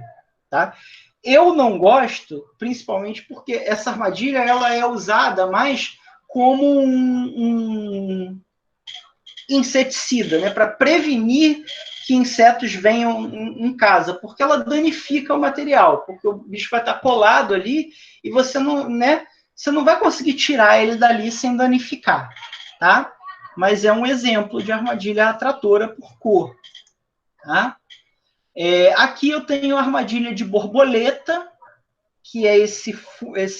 Speaker 1: tá? Eu não gosto, principalmente porque essa armadilha ela é usada mais como um inseticida, né, para prevenir que insetos venham em casa, porque ela danifica o material, porque o bicho vai estar colado ali e você não, né, você não vai conseguir tirar ele dali sem danificar, tá? Mas é um exemplo de armadilha atratora por cor. Tá? Aqui eu tenho a armadilha de borboleta, que é esse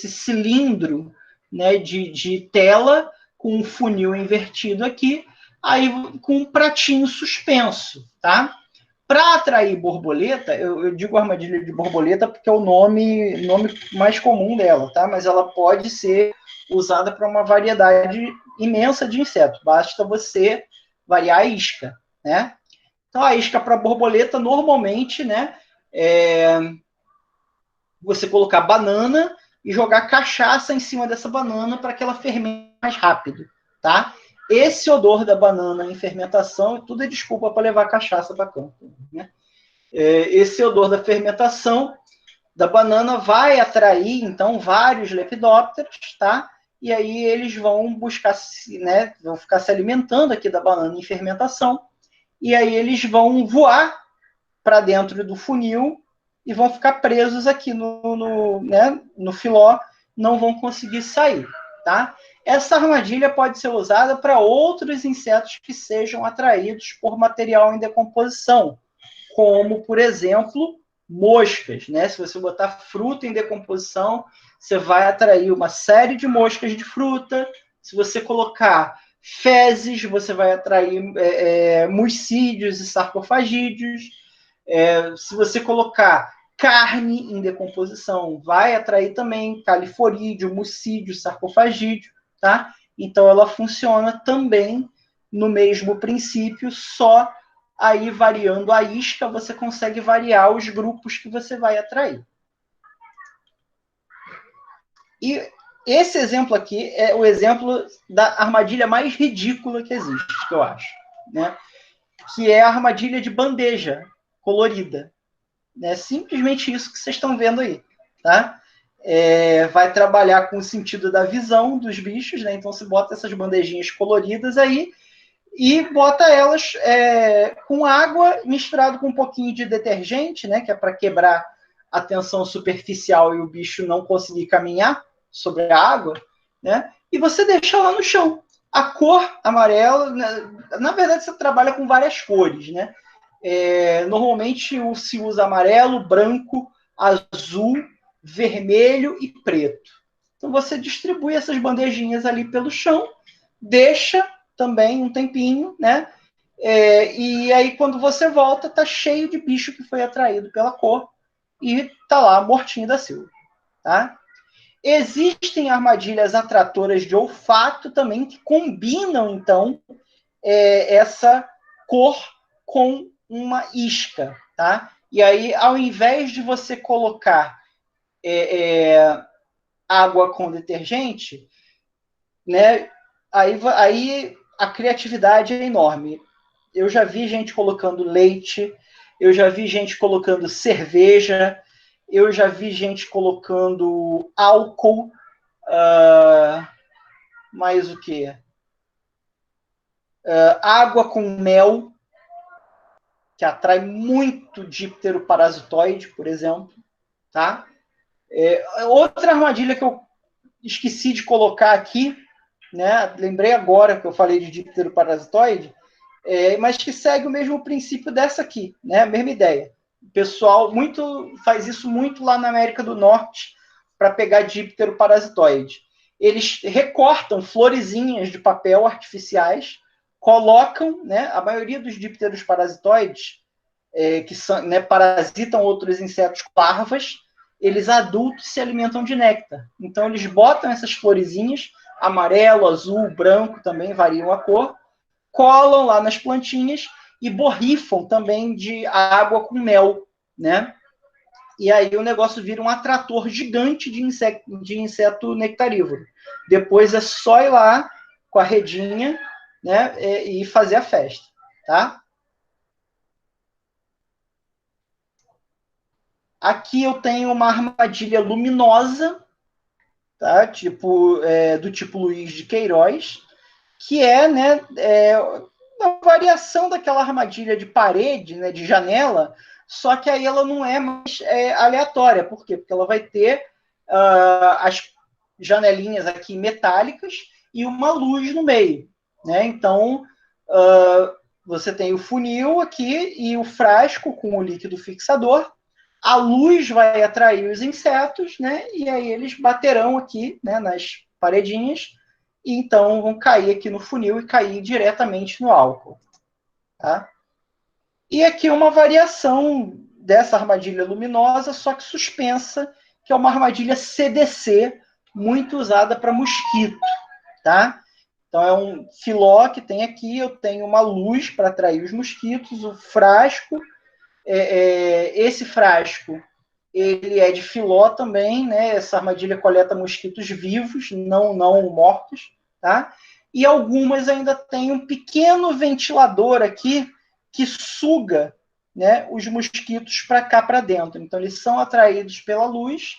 Speaker 1: cilindro, né, de tela com um funil invertido aqui, aí com um pratinho suspenso. Tá? Para atrair borboleta, eu digo armadilha de borboleta porque é o nome mais comum dela, tá? Mas ela pode ser usada para uma variedade imensa de insetos. Basta você variar a isca, né? Então, a isca para borboleta, normalmente, né, você colocar banana e jogar cachaça em cima dessa banana para que ela fermente mais rápido, tá? Esse odor da banana em fermentação, tudo é desculpa para levar cachaça para campo, né? Esse odor da fermentação da banana vai atrair, então, vários lepidópteros, tá? E aí eles vão buscar, né, vão ficar se alimentando aqui da banana em fermentação, e aí eles vão voar para dentro do funil e vão ficar presos aqui no filó, não vão conseguir sair, tá? Essa armadilha pode ser usada para outros insetos que sejam atraídos por material em decomposição, como, por exemplo, moscas, né? Se você botar fruta em decomposição, você vai atrair uma série de moscas de fruta. Se você colocar fezes, você vai atrair mucídios e sarcofagídeos. Se você colocar carne em decomposição, vai atrair também califorídeo, mucídeo, sarcofagídeo, tá? Então ela funciona também no mesmo princípio, só aí variando a isca, você consegue variar os grupos que você vai atrair. E esse exemplo aqui é o exemplo da armadilha mais ridícula que existe, que eu acho, né? Que é a armadilha de bandeja colorida. É simplesmente isso que vocês estão vendo aí, tá? Vai trabalhar com o sentido da visão dos bichos, né? Então, você bota essas bandejinhas coloridas aí e bota elas com água misturado com um pouquinho de detergente, né? Que é para quebrar a tensão superficial e o bicho não conseguir caminhar sobre a água, né? E você deixa lá no chão. A cor amarela, né? Na verdade, você trabalha com várias cores, né? Normalmente se usa amarelo, branco, azul, vermelho e preto. Então você distribui essas bandejinhas ali pelo chão, deixa também um tempinho, né? E aí quando você volta, tá cheio de bicho que foi atraído pela cor e tá lá mortinho da Silva, tá? Existem armadilhas atratoras de olfato também que combinam então essa cor com uma isca, tá? E aí, ao invés de você colocar água com detergente, né? Aí a criatividade é enorme. Eu já vi gente colocando leite, eu já vi gente colocando cerveja, eu já vi gente colocando álcool, mais o quê? Água com mel, que atrai muito díptero parasitoide, por exemplo, tá? Outra armadilha que eu esqueci de colocar aqui, né? Lembrei agora que eu falei de díptero parasitoide, mas que segue o mesmo princípio dessa aqui, né? A mesma ideia. O pessoal faz isso muito lá na América do Norte para pegar díptero parasitoide. Eles recortam florezinhas de papel artificiais, colocam, né? A maioria dos dípteros parasitoides, que são, né, parasitam outros insetos larvas, eles adultos se alimentam de néctar. Então eles botam essas florezinhas, amarelo, azul, branco, também variam a cor, colam lá nas plantinhas e borrifam também de água com mel, né? E aí o negócio vira um atrator gigante de inseto nectarívoro. Depois é só ir lá com a redinha, né, e fazer a festa, tá? Aqui eu tenho uma armadilha luminosa, tá? Do tipo Luiz de Queiroz, que né, uma variação daquela armadilha de parede, né, de janela, só que aí ela não é mais aleatória. Por quê? Porque ela vai ter as janelinhas aqui metálicas e uma luz no meio, né? Então, você tem o funil aqui e o frasco com o líquido fixador. A luz vai atrair os insetos, né? E aí eles baterão aqui, né, nas paredinhas, e então vão cair aqui no funil e cair diretamente no álcool, tá? E aqui uma variação dessa armadilha luminosa, só que suspensa, que é uma armadilha CDC, muito usada para mosquito, tá? Então é um filó que tem aqui, eu tenho uma luz para atrair os mosquitos, o frasco, esse frasco, ele é de filó também, né? Essa armadilha coleta mosquitos vivos, não mortos, tá? E algumas ainda tem um pequeno ventilador aqui que suga, né, os mosquitos para cá, para dentro. Então eles são atraídos pela luz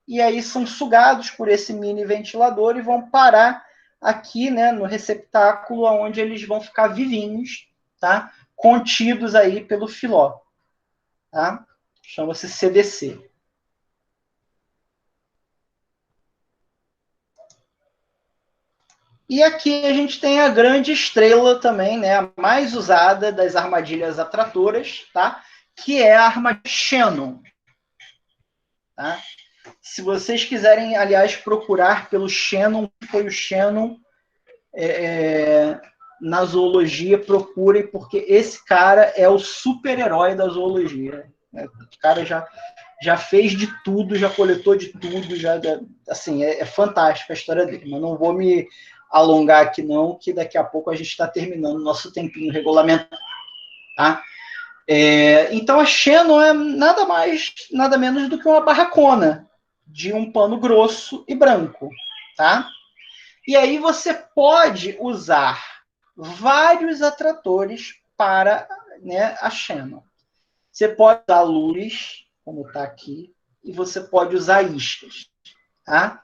Speaker 1: e aí são sugados por esse mini ventilador e vão parar aqui, né, no receptáculo, onde eles vão ficar vivinhos, tá? Contidos aí pelo filó, tá? Chama-se CDC. E aqui a gente tem a grande estrela também, né, a mais usada das armadilhas atratoras, tá? Que é a armadilha Shannon. Tá? Se vocês quiserem, aliás, procurar pelo Shannon, foi o Shannon na zoologia, procurem, porque esse cara é o super-herói da zoologia. O cara já já fez de tudo, já coletou de tudo, já assim, é fantástica a história dele, mas não vou me alongar aqui não, que daqui a pouco a gente está terminando o nosso tempinho regulamentar, tá? Então a Shannon é nada mais, nada menos do que uma barracona de um pano grosso e branco, tá? E aí você pode usar vários atratores para, né, a Shannon. Você pode usar luz, como está aqui, e você pode usar iscas, tá?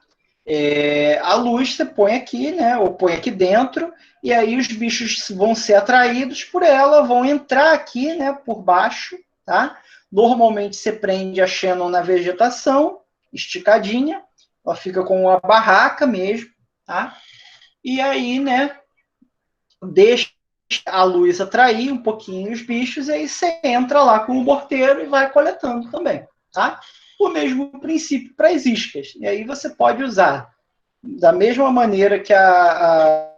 Speaker 1: A luz você põe aqui, né, ou põe aqui dentro, e aí os bichos vão ser atraídos por ela, vão entrar aqui, né, por baixo, tá? Normalmente você prende a Shannon na vegetação, esticadinha, ela fica com uma barraca mesmo, tá? E aí, né, deixa a luz atrair um pouquinho os bichos, e aí você entra lá com o morteiro e vai coletando também, tá? O mesmo princípio para as iscas. E aí você pode usar da mesma maneira que a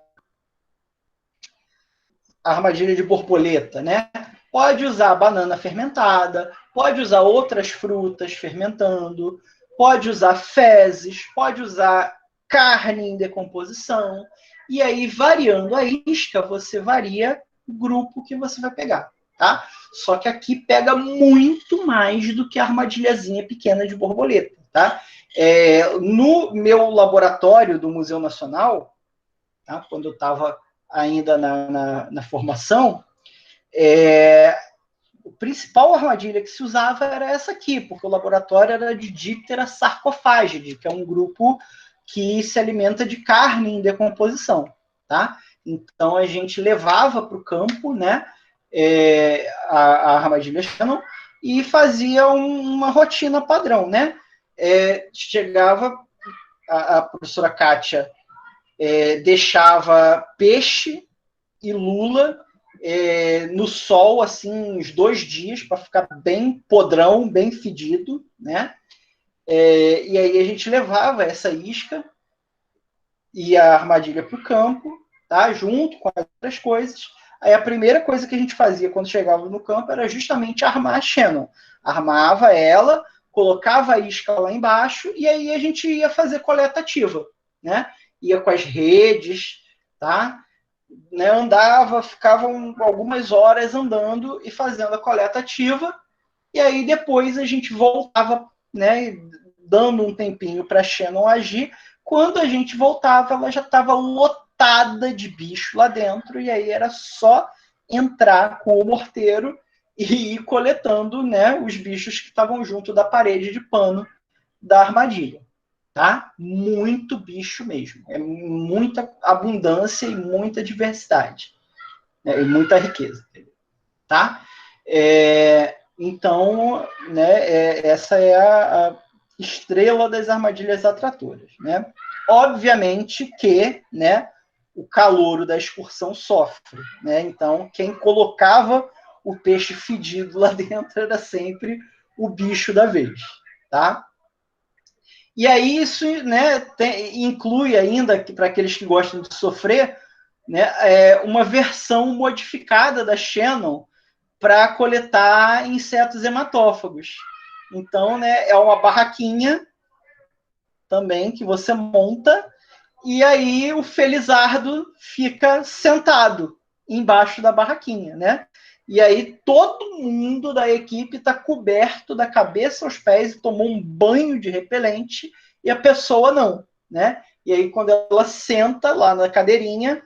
Speaker 1: armadilha de borboleta, né? Pode usar banana fermentada, pode usar outras frutas fermentando, pode usar fezes, pode usar carne em decomposição. E aí, variando a isca, você varia o grupo que você vai pegar, tá? Só que aqui pega muito mais do que a armadilhazinha pequena de borboleta, tá? No meu laboratório do Museu Nacional, tá? Quando eu estava ainda na formação, a principal armadilha que se usava era essa aqui, porque o laboratório era de Diptera sarcophagidae, que é um grupo que se alimenta de carne em decomposição, tá? Então a gente levava para o campo, né, a armadilha Shannon e fazia uma rotina padrão, né? Chegava a professora Kátia deixava peixe e lula no sol, assim, uns 2 dias, para ficar bem podrão, bem fedido, né? E aí a gente levava essa isca e a armadilha para o campo, tá? Junto com as outras coisas. Aí a primeira coisa que a gente fazia quando chegava no campo era justamente armar a Shannon. Armava ela, colocava a isca lá embaixo e aí a gente ia fazer coleta ativa, né? Ia com as redes, tá? Né? Andava, ficava algumas horas andando e fazendo a coleta ativa, e aí depois a gente voltava, né, dando um tempinho para a Shannon agir. Quando a gente voltava, ela já estava lotada de bicho lá dentro, e aí era só entrar com o morteiro e ir coletando, né, os bichos que estavam junto da parede de pano da armadilha. Tá? Muito bicho mesmo. É muita abundância e muita diversidade. Né? E muita riqueza. Tá? Então, né, essa é a estrela das armadilhas atratoras. Né? Obviamente que, né, o calouro da excursão sofre. Né? Então, quem colocava o peixe fedido lá dentro era sempre o bicho da vez. Tá? E aí isso, né, inclui ainda, para aqueles que gostam de sofrer, né, uma versão modificada da Shannon para coletar insetos hematófagos. Então, né, é uma barraquinha também que você monta, e aí o felizardo fica sentado embaixo da barraquinha, né? E aí todo mundo da equipe está coberto da cabeça aos pés e tomou um banho de repelente, e a pessoa não, né? E aí quando ela senta lá na cadeirinha,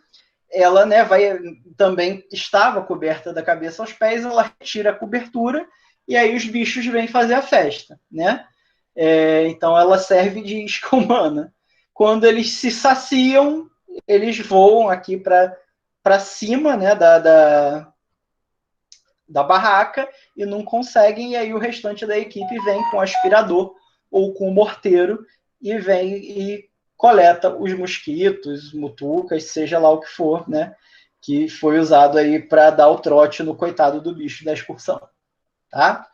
Speaker 1: ela, né, também estava coberta da cabeça aos pés, ela retira a cobertura e aí os bichos vêm fazer a festa, né? Então ela serve de isca humana. Quando eles se saciam, eles voam aqui para cima, né, da barraca e não conseguem, e aí o restante da equipe vem com aspirador ou com morteiro e vem e coleta os mosquitos, mutucas, seja lá o que for, né, que foi usado aí para dar o trote no coitado do bicho da excursão, tá?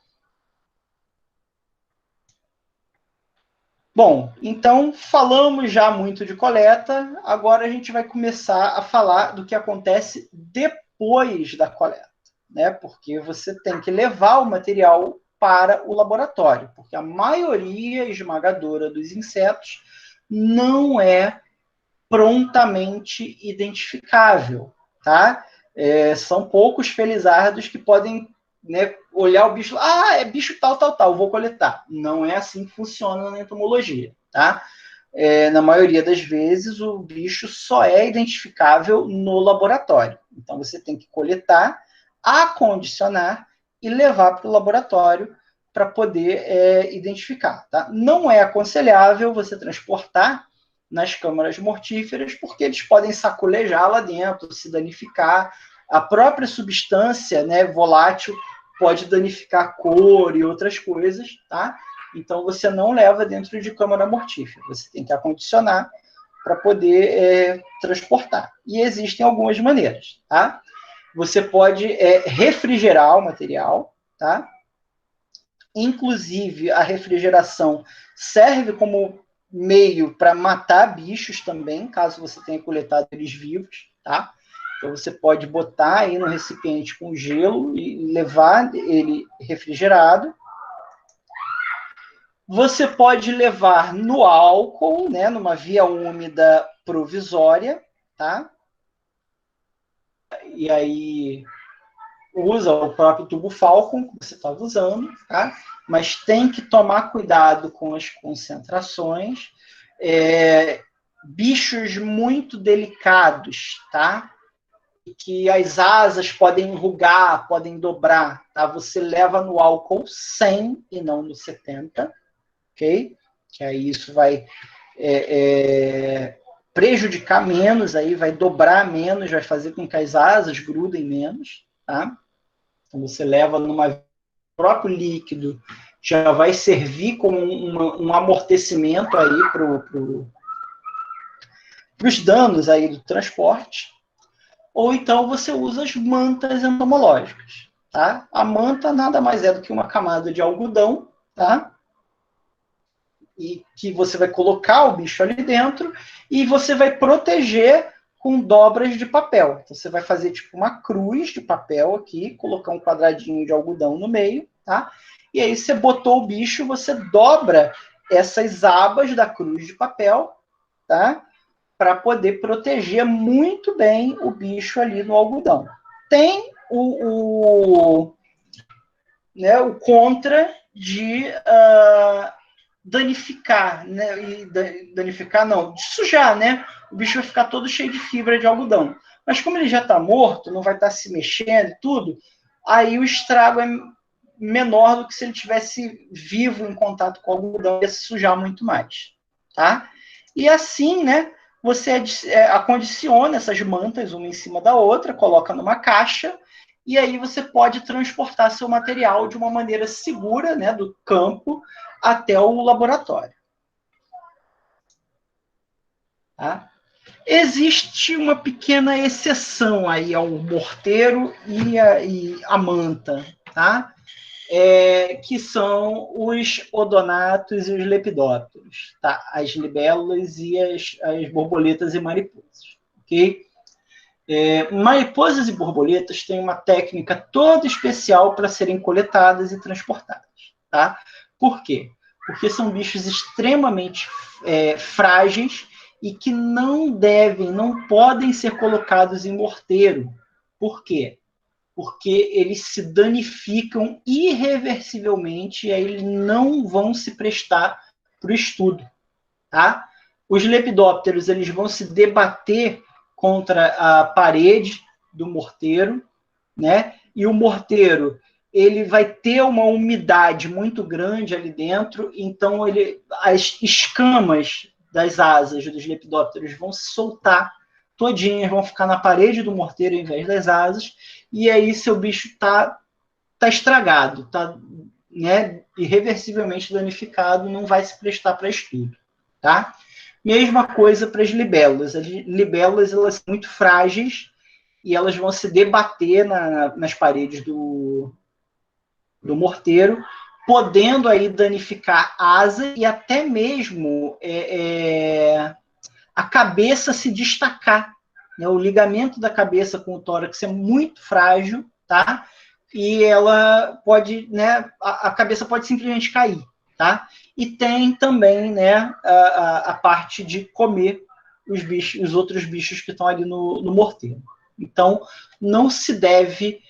Speaker 1: Bom, então falamos já muito de coleta, agora a gente vai começar a falar do que acontece depois da coleta, né? Porque você tem que levar o material para o laboratório, porque a maioria esmagadora dos insetos não é prontamente identificável, tá? São poucos felizardos que podem, né, olhar o bicho, é bicho tal, vou coletar. Não é assim que funciona na entomologia, tá? Na maioria das vezes, o bicho só é identificável no laboratório. Então, você tem que coletar, acondicionar e levar para o laboratório para poder identificar, tá? Não é aconselhável você transportar nas câmaras mortíferas, porque eles podem sacolejar lá dentro, se danificar. A própria substância, né, volátil pode danificar a cor e outras coisas, tá? Então, você não leva dentro de câmara mortífera. Você tem que acondicionar para poder transportar. E existem algumas maneiras, tá? Você pode refrigerar o material, tá? Inclusive, a refrigeração serve como meio para matar bichos também, caso você tenha coletado eles vivos, tá? Então, você pode botar aí no recipiente com gelo e levar ele refrigerado. Você pode levar no álcool, né, numa via úmida provisória, tá? E aí usa o próprio tubo Falcon que você estava usando, tá? Mas tem que tomar cuidado com as concentrações. Bichos muito delicados, tá? Que as asas podem enrugar, podem dobrar, tá? Você leva no álcool 100 e não no 70, ok? Que aí isso vai prejudicar menos, aí vai dobrar menos, vai fazer com que as asas grudem menos, tá? Então você leva numa próprio líquido, já vai servir como um amortecimento aí para os danos aí do transporte. Ou então você usa as mantas entomológicas, tá? A manta nada mais é do que uma camada de algodão, tá? E que você vai colocar o bicho ali dentro e você vai proteger com dobras de papel. Então, você vai fazer tipo uma cruz de papel aqui, colocar um quadradinho de algodão no meio, tá? E aí você botou o bicho, você dobra essas abas da cruz de papel, tá? Para poder proteger muito bem o bicho ali no algodão. Tem o contra de danificar, né? E danificar não, de sujar, né? O bicho vai ficar todo cheio de fibra de algodão. Mas como ele já está morto, não vai estar se mexendo e tudo, aí o estrago é menor do que se ele tivesse vivo em contato com o algodão, ia se sujar muito mais, tá? E assim, né? Você acondiciona essas mantas uma em cima da outra, coloca numa caixa, e aí você pode transportar seu material de uma maneira segura, né, do campo até o laboratório. Tá? Existe uma pequena exceção aí ao morteiro e a manta, tá? Que são os odonatos e os lepidópteros, tá? As libélulas e as borboletas e mariposas, ok? Mariposas e borboletas têm uma técnica toda especial para serem coletadas e transportadas, tá? Por quê? Porque são bichos extremamente frágeis e que não podem ser colocados em morteiro. Por quê? Porque eles se danificam irreversivelmente e aí eles não vão se prestar para o estudo, tá? Os lepidópteros eles vão se debater contra a parede do morteiro, né? E o morteiro ele vai ter uma umidade muito grande ali dentro, então as escamas das asas dos lepidópteros vão se soltar todinhas, vão ficar na parede do morteiro em vez das asas, e aí seu bicho tá estragado, tá, né, irreversivelmente danificado, não vai se prestar para estudo, tá? Mesma coisa para as libélulas. As libélulas elas são muito frágeis e elas vão se debater nas paredes do morteiro, podendo aí danificar a asa e até mesmo a cabeça se destacar. Né? O ligamento da cabeça com o tórax é muito frágil, tá? e ela pode, né, a cabeça pode simplesmente cair, tá? E tem também, né, a parte de comer os bichos, os outros bichos que estão ali no morteiro. Então, não se deve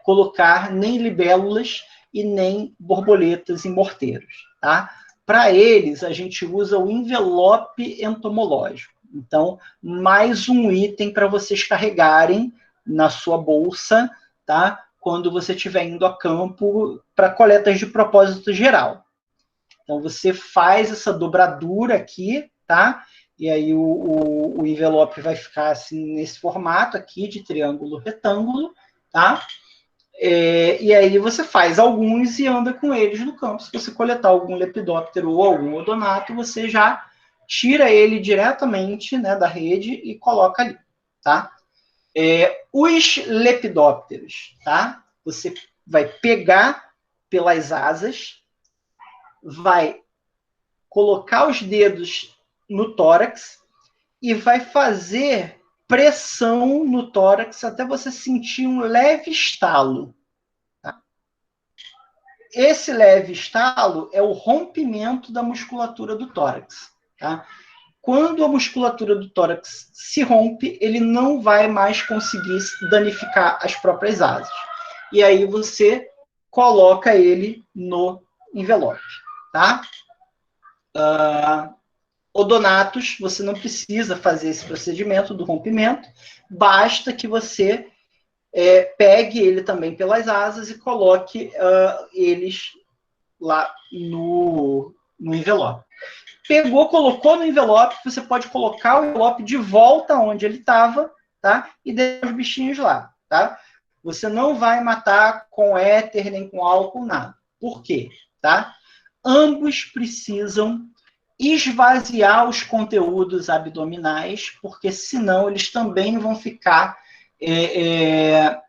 Speaker 1: colocar nem libélulas e nem borboletas em morteiros, tá? Para eles, a gente usa o envelope entomológico. Então, mais um item para vocês carregarem na sua bolsa, tá? Quando você estiver indo a campo para coletas de propósito geral. Então, você faz essa dobradura aqui, tá? E aí o envelope vai ficar assim nesse formato aqui de triângulo retângulo, tá? E aí você faz alguns e anda com eles no campo. Se você coletar algum lepidóptero ou algum odonato, você já tira ele diretamente, né, da rede e coloca ali, tá? Os lepidópteros, tá? Você vai pegar pelas asas, vai colocar os dedos no tórax e vai fazer pressão no tórax até você sentir um leve estalo. Tá? Esse leve estalo é o rompimento da musculatura do tórax. Tá? Quando a musculatura do tórax se rompe, ele não vai mais conseguir danificar as próprias asas. E aí você coloca ele no envelope. Tá? Odonatos, você não precisa fazer esse procedimento do rompimento, basta que você pegue ele também pelas asas e coloque eles lá no envelope. Pegou, colocou no envelope, você pode colocar o envelope de volta onde ele estava, tá? E deixar os bichinhos lá, tá? Você não vai matar com éter, nem com álcool, nada. Por quê? Tá? Ambos precisam esvaziar os conteúdos abdominais, porque senão eles também vão ficar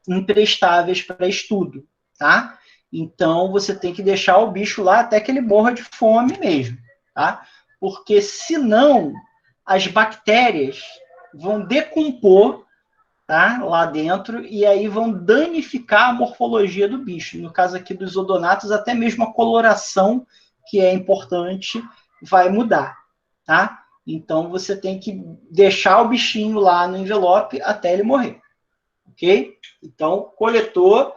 Speaker 1: imprestáveis para estudo, tá? Então, você tem que deixar o bicho lá até que ele morra de fome mesmo, tá? Porque senão as bactérias vão decompor, tá, lá dentro e aí vão danificar a morfologia do bicho. No caso aqui dos odonatos, até mesmo a coloração, que é importante, vai mudar, tá? Então, você tem que deixar o bichinho lá no envelope até ele morrer, ok? Então, coletor,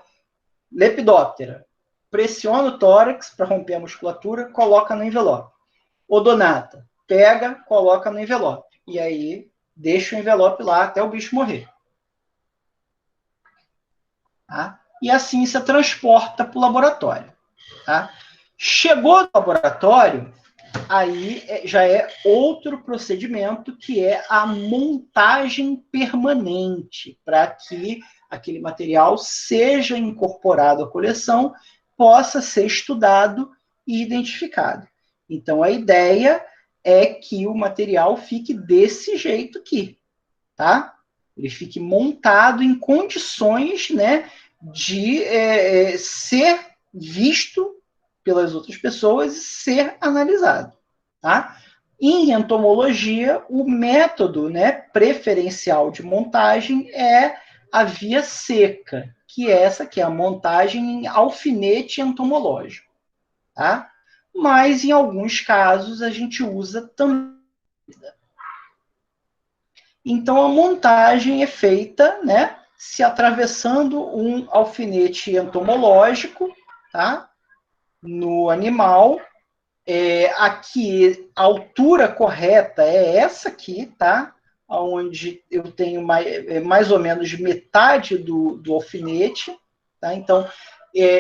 Speaker 1: lepidóptera, pressiona o tórax para romper a musculatura, coloca no envelope. Odonata, pega, coloca no envelope. E aí, deixa o envelope lá até o bicho morrer. Tá? E assim você transporta para o laboratório. Tá? Chegou no laboratório, aí já é outro procedimento, que é a montagem permanente, para que aquele material seja incorporado à coleção, possa ser estudado e identificado. Então, a ideia é que o material fique desse jeito aqui, tá? Ele fique montado em condições, né, de ser visto pelas outras pessoas e ser analisado. Tá? Em entomologia, o método, né, preferencial de montagem é a via seca, que é essa que é a montagem em alfinete entomológico. Tá? Mas, em alguns casos, a gente usa também. Então, a montagem é feita, né, se atravessando um alfinete entomológico, tá, no animal. Aqui, a altura correta é essa aqui, tá? Onde eu tenho mais ou menos metade do alfinete, tá? Então,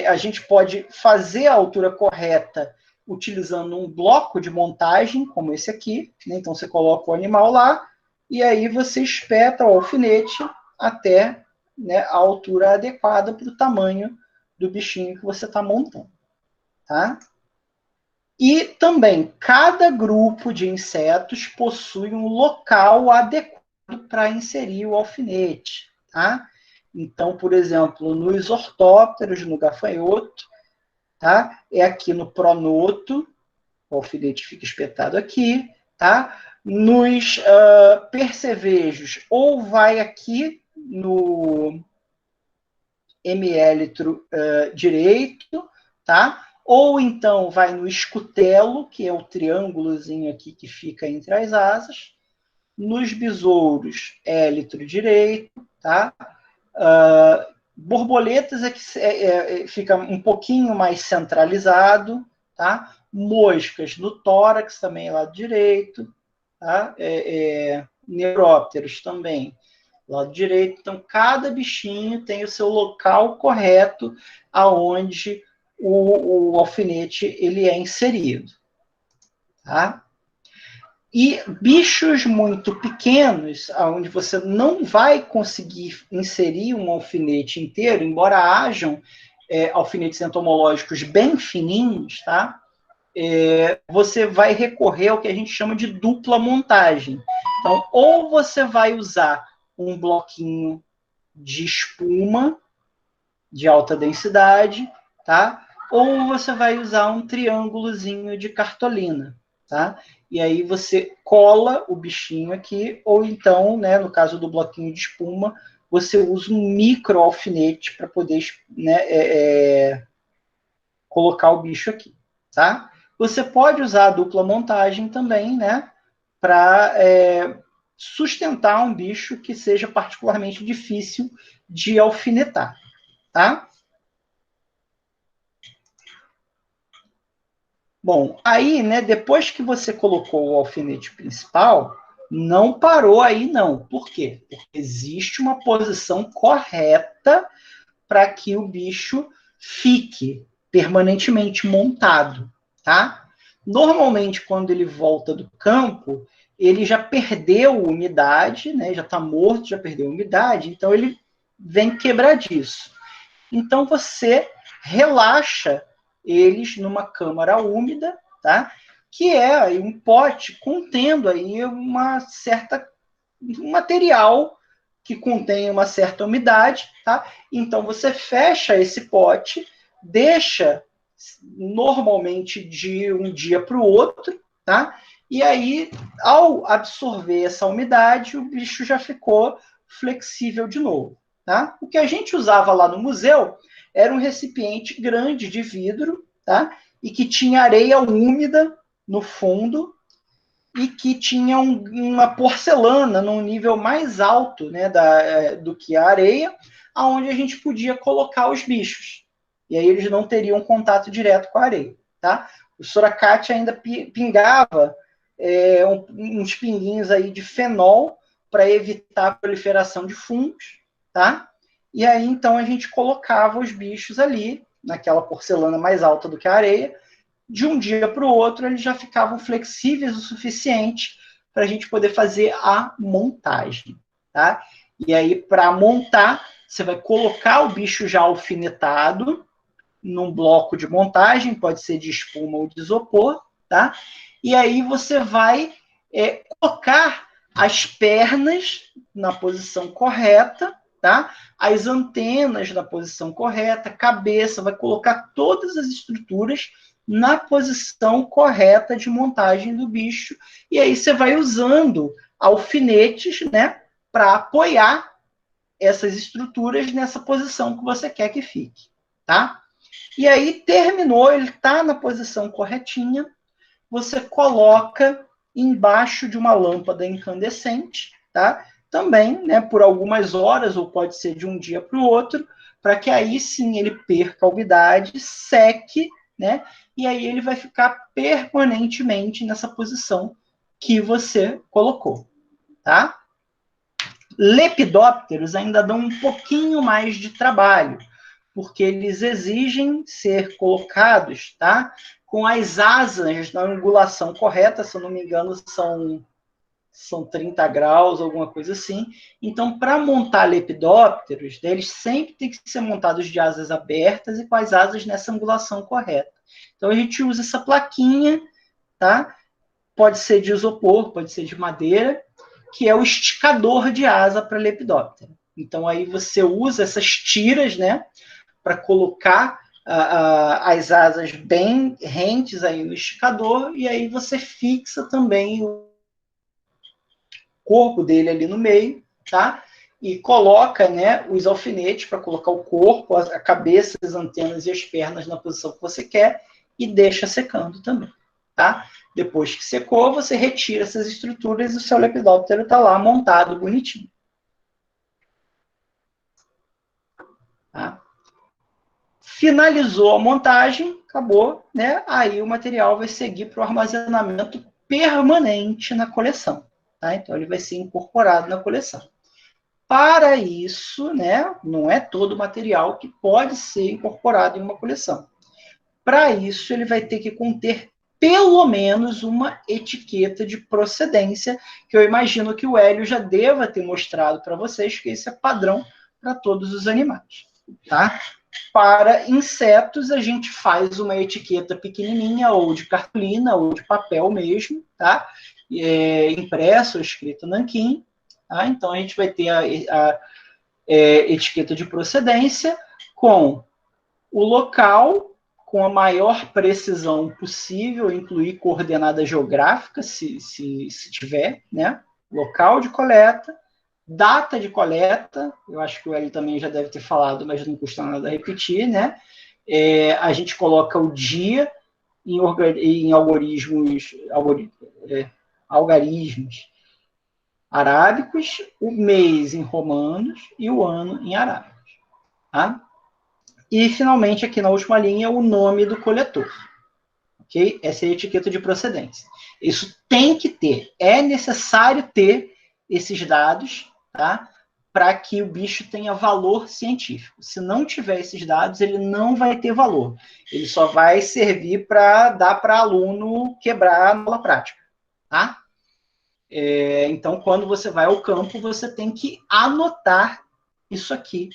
Speaker 1: a gente pode fazer a altura correta utilizando um bloco de montagem, como esse aqui, né? Então, você coloca o animal lá, e aí você espeta o alfinete até, né, a altura adequada para o tamanho do bichinho que você está montando, tá? E também, cada grupo de insetos possui um local adequado para inserir o alfinete, tá? Então, por exemplo, nos ortópteros, no gafanhoto, tá? É aqui no pronoto, o alfinete fica espetado aqui, tá? Nos percevejos, ou vai aqui hemiélitro direito, tá? Ou então vai no escutelo, que é o triângulozinho aqui que fica entre as asas. Nos besouros, élitro direito, tá? Borboletas é que fica um pouquinho mais centralizado, tá? Moscas no tórax também lado direito, tá? Neurópteros também lado direito. Então cada bichinho tem o seu local correto aonde o alfinete ele é inserido, tá? E bichos muito pequenos, onde você não vai conseguir inserir um alfinete inteiro, embora hajam alfinetes entomológicos bem fininhos, tá? Você vai recorrer ao que a gente chama de dupla montagem. Então, ou você vai usar um bloquinho de espuma de alta densidade, tá? Ou você vai usar um triângulozinho de cartolina, tá? E aí você cola o bichinho aqui, ou então, né, no caso do bloquinho de espuma, você usa um micro alfinete para poder, né, colocar o bicho aqui, tá? Você pode usar a dupla montagem também, né, para sustentar um bicho que seja particularmente difícil de alfinetar, tá? Bom, aí, né, depois que você colocou o alfinete principal, não parou aí, não. Por quê? Porque existe uma posição correta para que o bicho fique permanentemente montado, tá? Normalmente, quando ele volta do campo, ele já perdeu umidade, né? Já está morto, já perdeu umidade, então ele vem quebradiço. Então você relaxa eles numa câmara úmida, tá? Que é aí um pote contendo aí um material que contém uma certa umidade, tá? Então você fecha esse pote, deixa normalmente de um dia para o outro, tá? E aí, ao absorver essa umidade, o bicho já ficou flexível de novo, tá? O que a gente usava lá no museu era um recipiente grande de vidro, tá? E que tinha areia úmida no fundo e que tinha uma porcelana num nível mais alto, né, do que a areia, aonde a gente podia colocar os bichos. E aí eles não teriam contato direto com a areia, tá? O suracate ainda pingava uns pinguinhos aí de fenol para evitar a proliferação de fungos, tá? E aí, então, a gente colocava os bichos ali, naquela porcelana mais alta do que a areia. De um dia para o outro, eles já ficavam flexíveis o suficiente para a gente poder fazer a montagem, tá? E aí, para montar, você vai colocar o bicho já alfinetado num bloco de montagem, pode ser de espuma ou de isopor, tá? E aí você vai colocar as pernas na posição correta, tá? As antenas na posição correta, cabeça, vai colocar todas as estruturas na posição correta de montagem do bicho. E aí você vai usando alfinetes, né, para apoiar essas estruturas nessa posição que você quer que fique, tá? E aí terminou, ele está na posição corretinha, você coloca embaixo de uma lâmpada incandescente, tá? Também, né, por algumas horas, ou pode ser de um dia para o outro, para que aí sim ele perca a umidade, seque, né? E aí ele vai ficar permanentemente nessa posição que você colocou, tá? Lepidópteros ainda dão um pouquinho mais de trabalho, porque eles exigem ser colocados, tá? Com as asas na angulação correta, se eu não me engano, são 30 graus, alguma coisa assim. Então, para montar lepidópteros, eles sempre têm que ser montados de asas abertas e com as asas nessa angulação correta. Então, a gente usa essa plaquinha, tá? Pode ser de isopor, pode ser de madeira, que é o esticador de asa para lepidóptero. Então, aí você usa essas tiras, né, para colocar as asas bem rentes aí no esticador, e aí você fixa também o corpo dele ali no meio, tá? e coloca, né, os alfinetes para colocar o corpo, a cabeça, as antenas e as pernas na posição que você quer e deixa secando também, tá? Depois que secou, você retira essas estruturas e o seu lepidóptero está lá montado bonitinho. Tá? Finalizou a montagem, acabou, né? Aí o material vai seguir para o armazenamento permanente na coleção, tá? Então ele vai ser incorporado na coleção. Para isso, né, não é todo material que pode ser incorporado em uma coleção. Para isso, ele vai ter que conter pelo menos uma etiqueta de procedência, que eu imagino que o Hélio já deva ter mostrado para vocês, que isso é padrão para todos os animais. Tá? Para insetos, a gente faz uma etiqueta pequenininha, ou de cartolina, ou de papel mesmo, tá? Impresso ou escrito nanquim. Tá? Então, a gente vai ter a etiqueta de procedência com o local, com a maior precisão possível, incluir coordenada geográfica, se tiver, né? Local de coleta, data de coleta, eu acho que o Hélio também já deve ter falado, mas não custa nada repetir, né? A gente coloca o dia em algarismos arábicos, o mês em romanos e o ano em arábicos. Tá? E, finalmente, aqui na última linha, o nome do coletor. Okay? Essa é a etiqueta de procedência. Isso tem que ter. É necessário ter esses dados, tá? Para que o bicho tenha valor científico. Se não tiver esses dados, ele não vai ter valor. Ele só vai servir para dar para aluno quebrar na aula prática. Tá? Então, quando você vai ao campo, você tem que anotar isso aqui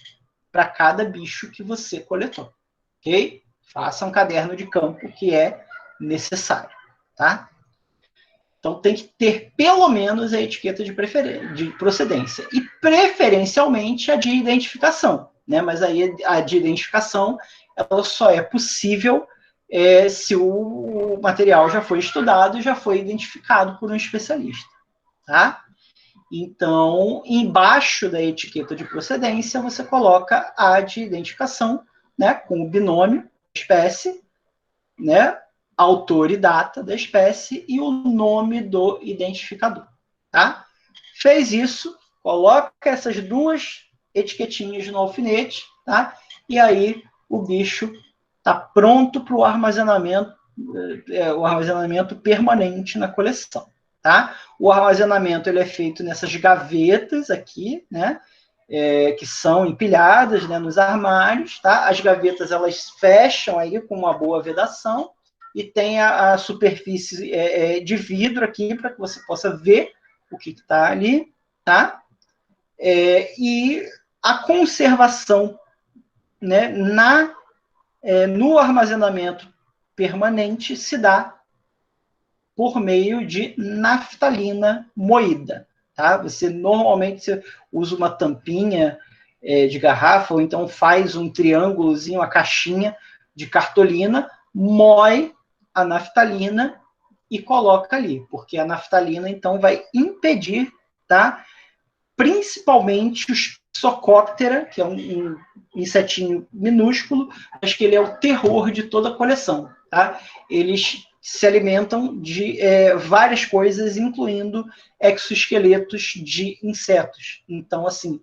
Speaker 1: para cada bicho que você coletou. Ok? Faça um caderno de campo que é necessário. Tá? Então, tem que ter pelo menos a etiqueta de procedência. E, preferencialmente, a de identificação. Né? Mas aí a de identificação ela só é possível se o material já foi estudado e já foi identificado por um especialista. Tá? Então, embaixo da etiqueta de procedência, você coloca a de identificação, né, com o binômio da espécie, né, autor e data da espécie e o nome do identificador. Tá? Fez isso, coloca essas duas etiquetinhas no alfinete, tá? E aí o bicho está pronto para o armazenamento permanente na coleção. Tá? O armazenamento ele é feito nessas gavetas aqui, né? Que são empilhadas, né, nos armários. Tá? As gavetas elas fecham aí com uma boa vedação e tem a superfície de vidro aqui para que você possa ver o que está ali. Tá? E a conservação, né, no armazenamento permanente se dá por meio de naftalina moída. Tá? Você normalmente usa uma tampinha de garrafa, ou então faz um triângulozinho, uma caixinha de cartolina, moe a naftalina e coloca ali, porque a naftalina, então, vai impedir, tá? Principalmente os Psocóptera, que é um insetinho minúsculo, acho que ele é o terror de toda a coleção. Tá? Eles se alimentam de várias coisas, incluindo exoesqueletos de insetos. Então, assim,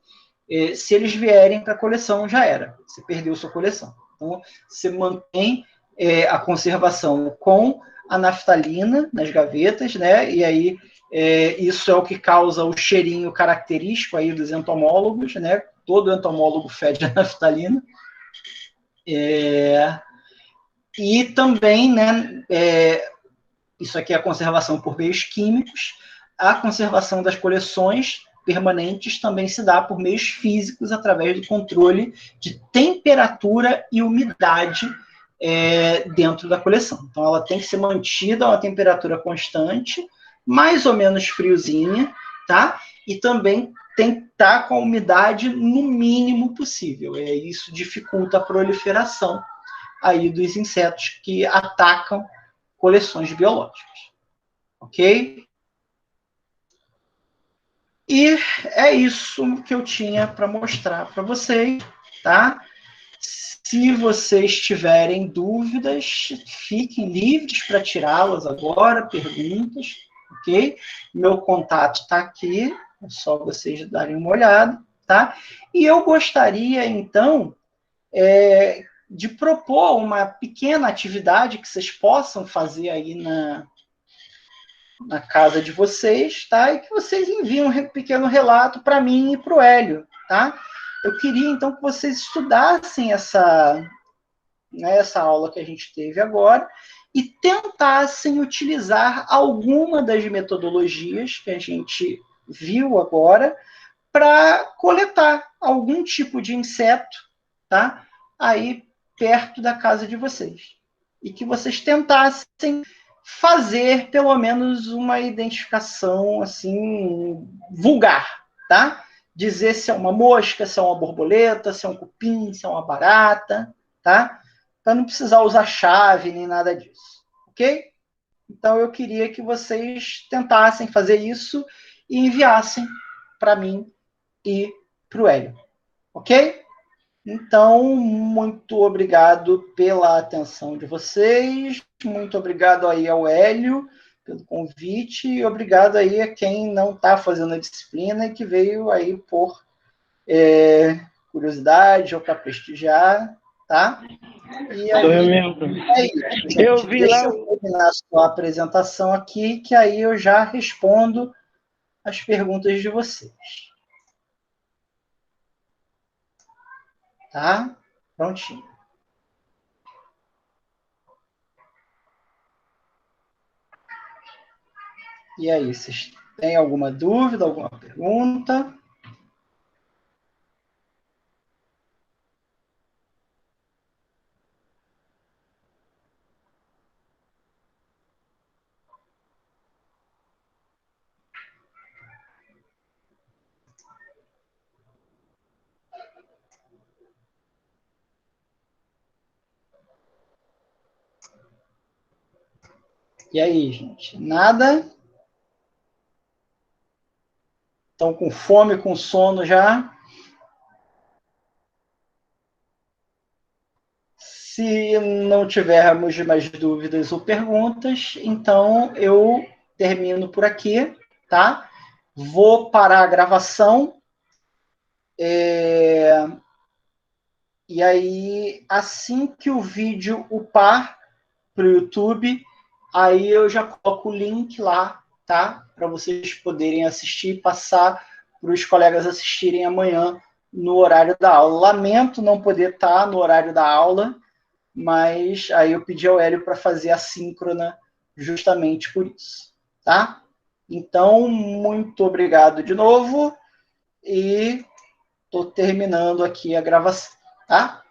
Speaker 1: se eles vierem para a coleção, já era. Você perdeu sua coleção. Então, você mantém a conservação com a naftalina nas gavetas, né? E aí isso é o que causa o cheirinho característico aí dos entomólogos, né? Todo entomólogo fede a naftalina. E também, né, isso aqui é a conservação por meios químicos, a conservação das coleções permanentes também se dá por meios físicos, através do controle de temperatura e umidade dentro da coleção. Então, ela tem que ser mantida a uma temperatura constante, mais ou menos friozinha, tá? E também tem que estar com a umidade no mínimo possível. Isso dificulta a proliferação aí dos insetos que atacam coleções biológicas. Ok? E é isso que eu tinha para mostrar para vocês, tá? Se vocês tiverem dúvidas, fiquem livres para tirá-las agora, perguntas, ok? Meu contato está aqui, é só vocês darem uma olhada, tá? E eu gostaria, então, de propor uma pequena atividade que vocês possam fazer aí na casa de vocês, tá? E que vocês enviem um pequeno relato para mim e para o Hélio, tá? Eu queria, então, que vocês estudassem essa aula que a gente teve agora e tentassem utilizar alguma das metodologias que a gente viu agora para coletar algum tipo de inseto, tá? Aí perto da casa de vocês. E que vocês tentassem fazer pelo menos uma identificação assim vulgar, tá? Dizer se é uma mosca, se é uma borboleta, se é um cupim, se é uma barata, tá? Para não precisar usar chave nem nada disso, ok? Então eu queria que vocês tentassem fazer isso e enviassem para mim e para o Hélio, ok? Então, muito obrigado pela atenção de vocês, muito obrigado aí ao Hélio pelo convite e obrigado aí a quem não está fazendo a disciplina e que veio aí por curiosidade ou para prestigiar, tá? E aí,
Speaker 4: Sou eu mesmo.
Speaker 1: é isso, gente.
Speaker 4: Eu vi
Speaker 1: Deixa
Speaker 4: lá.
Speaker 1: eu terminar a sua apresentação aqui, que aí eu já respondo as perguntas de vocês. Tá? Prontinho. E aí, vocês têm alguma dúvida, alguma pergunta? E aí, gente? Nada? Estão com fome, com sono já? Se não tivermos mais dúvidas ou perguntas, então eu termino por aqui, tá? Vou parar a gravação. E aí, assim que o vídeo upar para o YouTube, aí eu já coloco o link lá, tá? Para vocês poderem assistir e passar para os colegas assistirem amanhã no horário da aula. Lamento não poder estar no horário da aula, mas aí eu pedi ao Hélio para fazer a síncrona justamente por isso, tá? Então, muito obrigado de novo e estou terminando aqui a gravação, tá?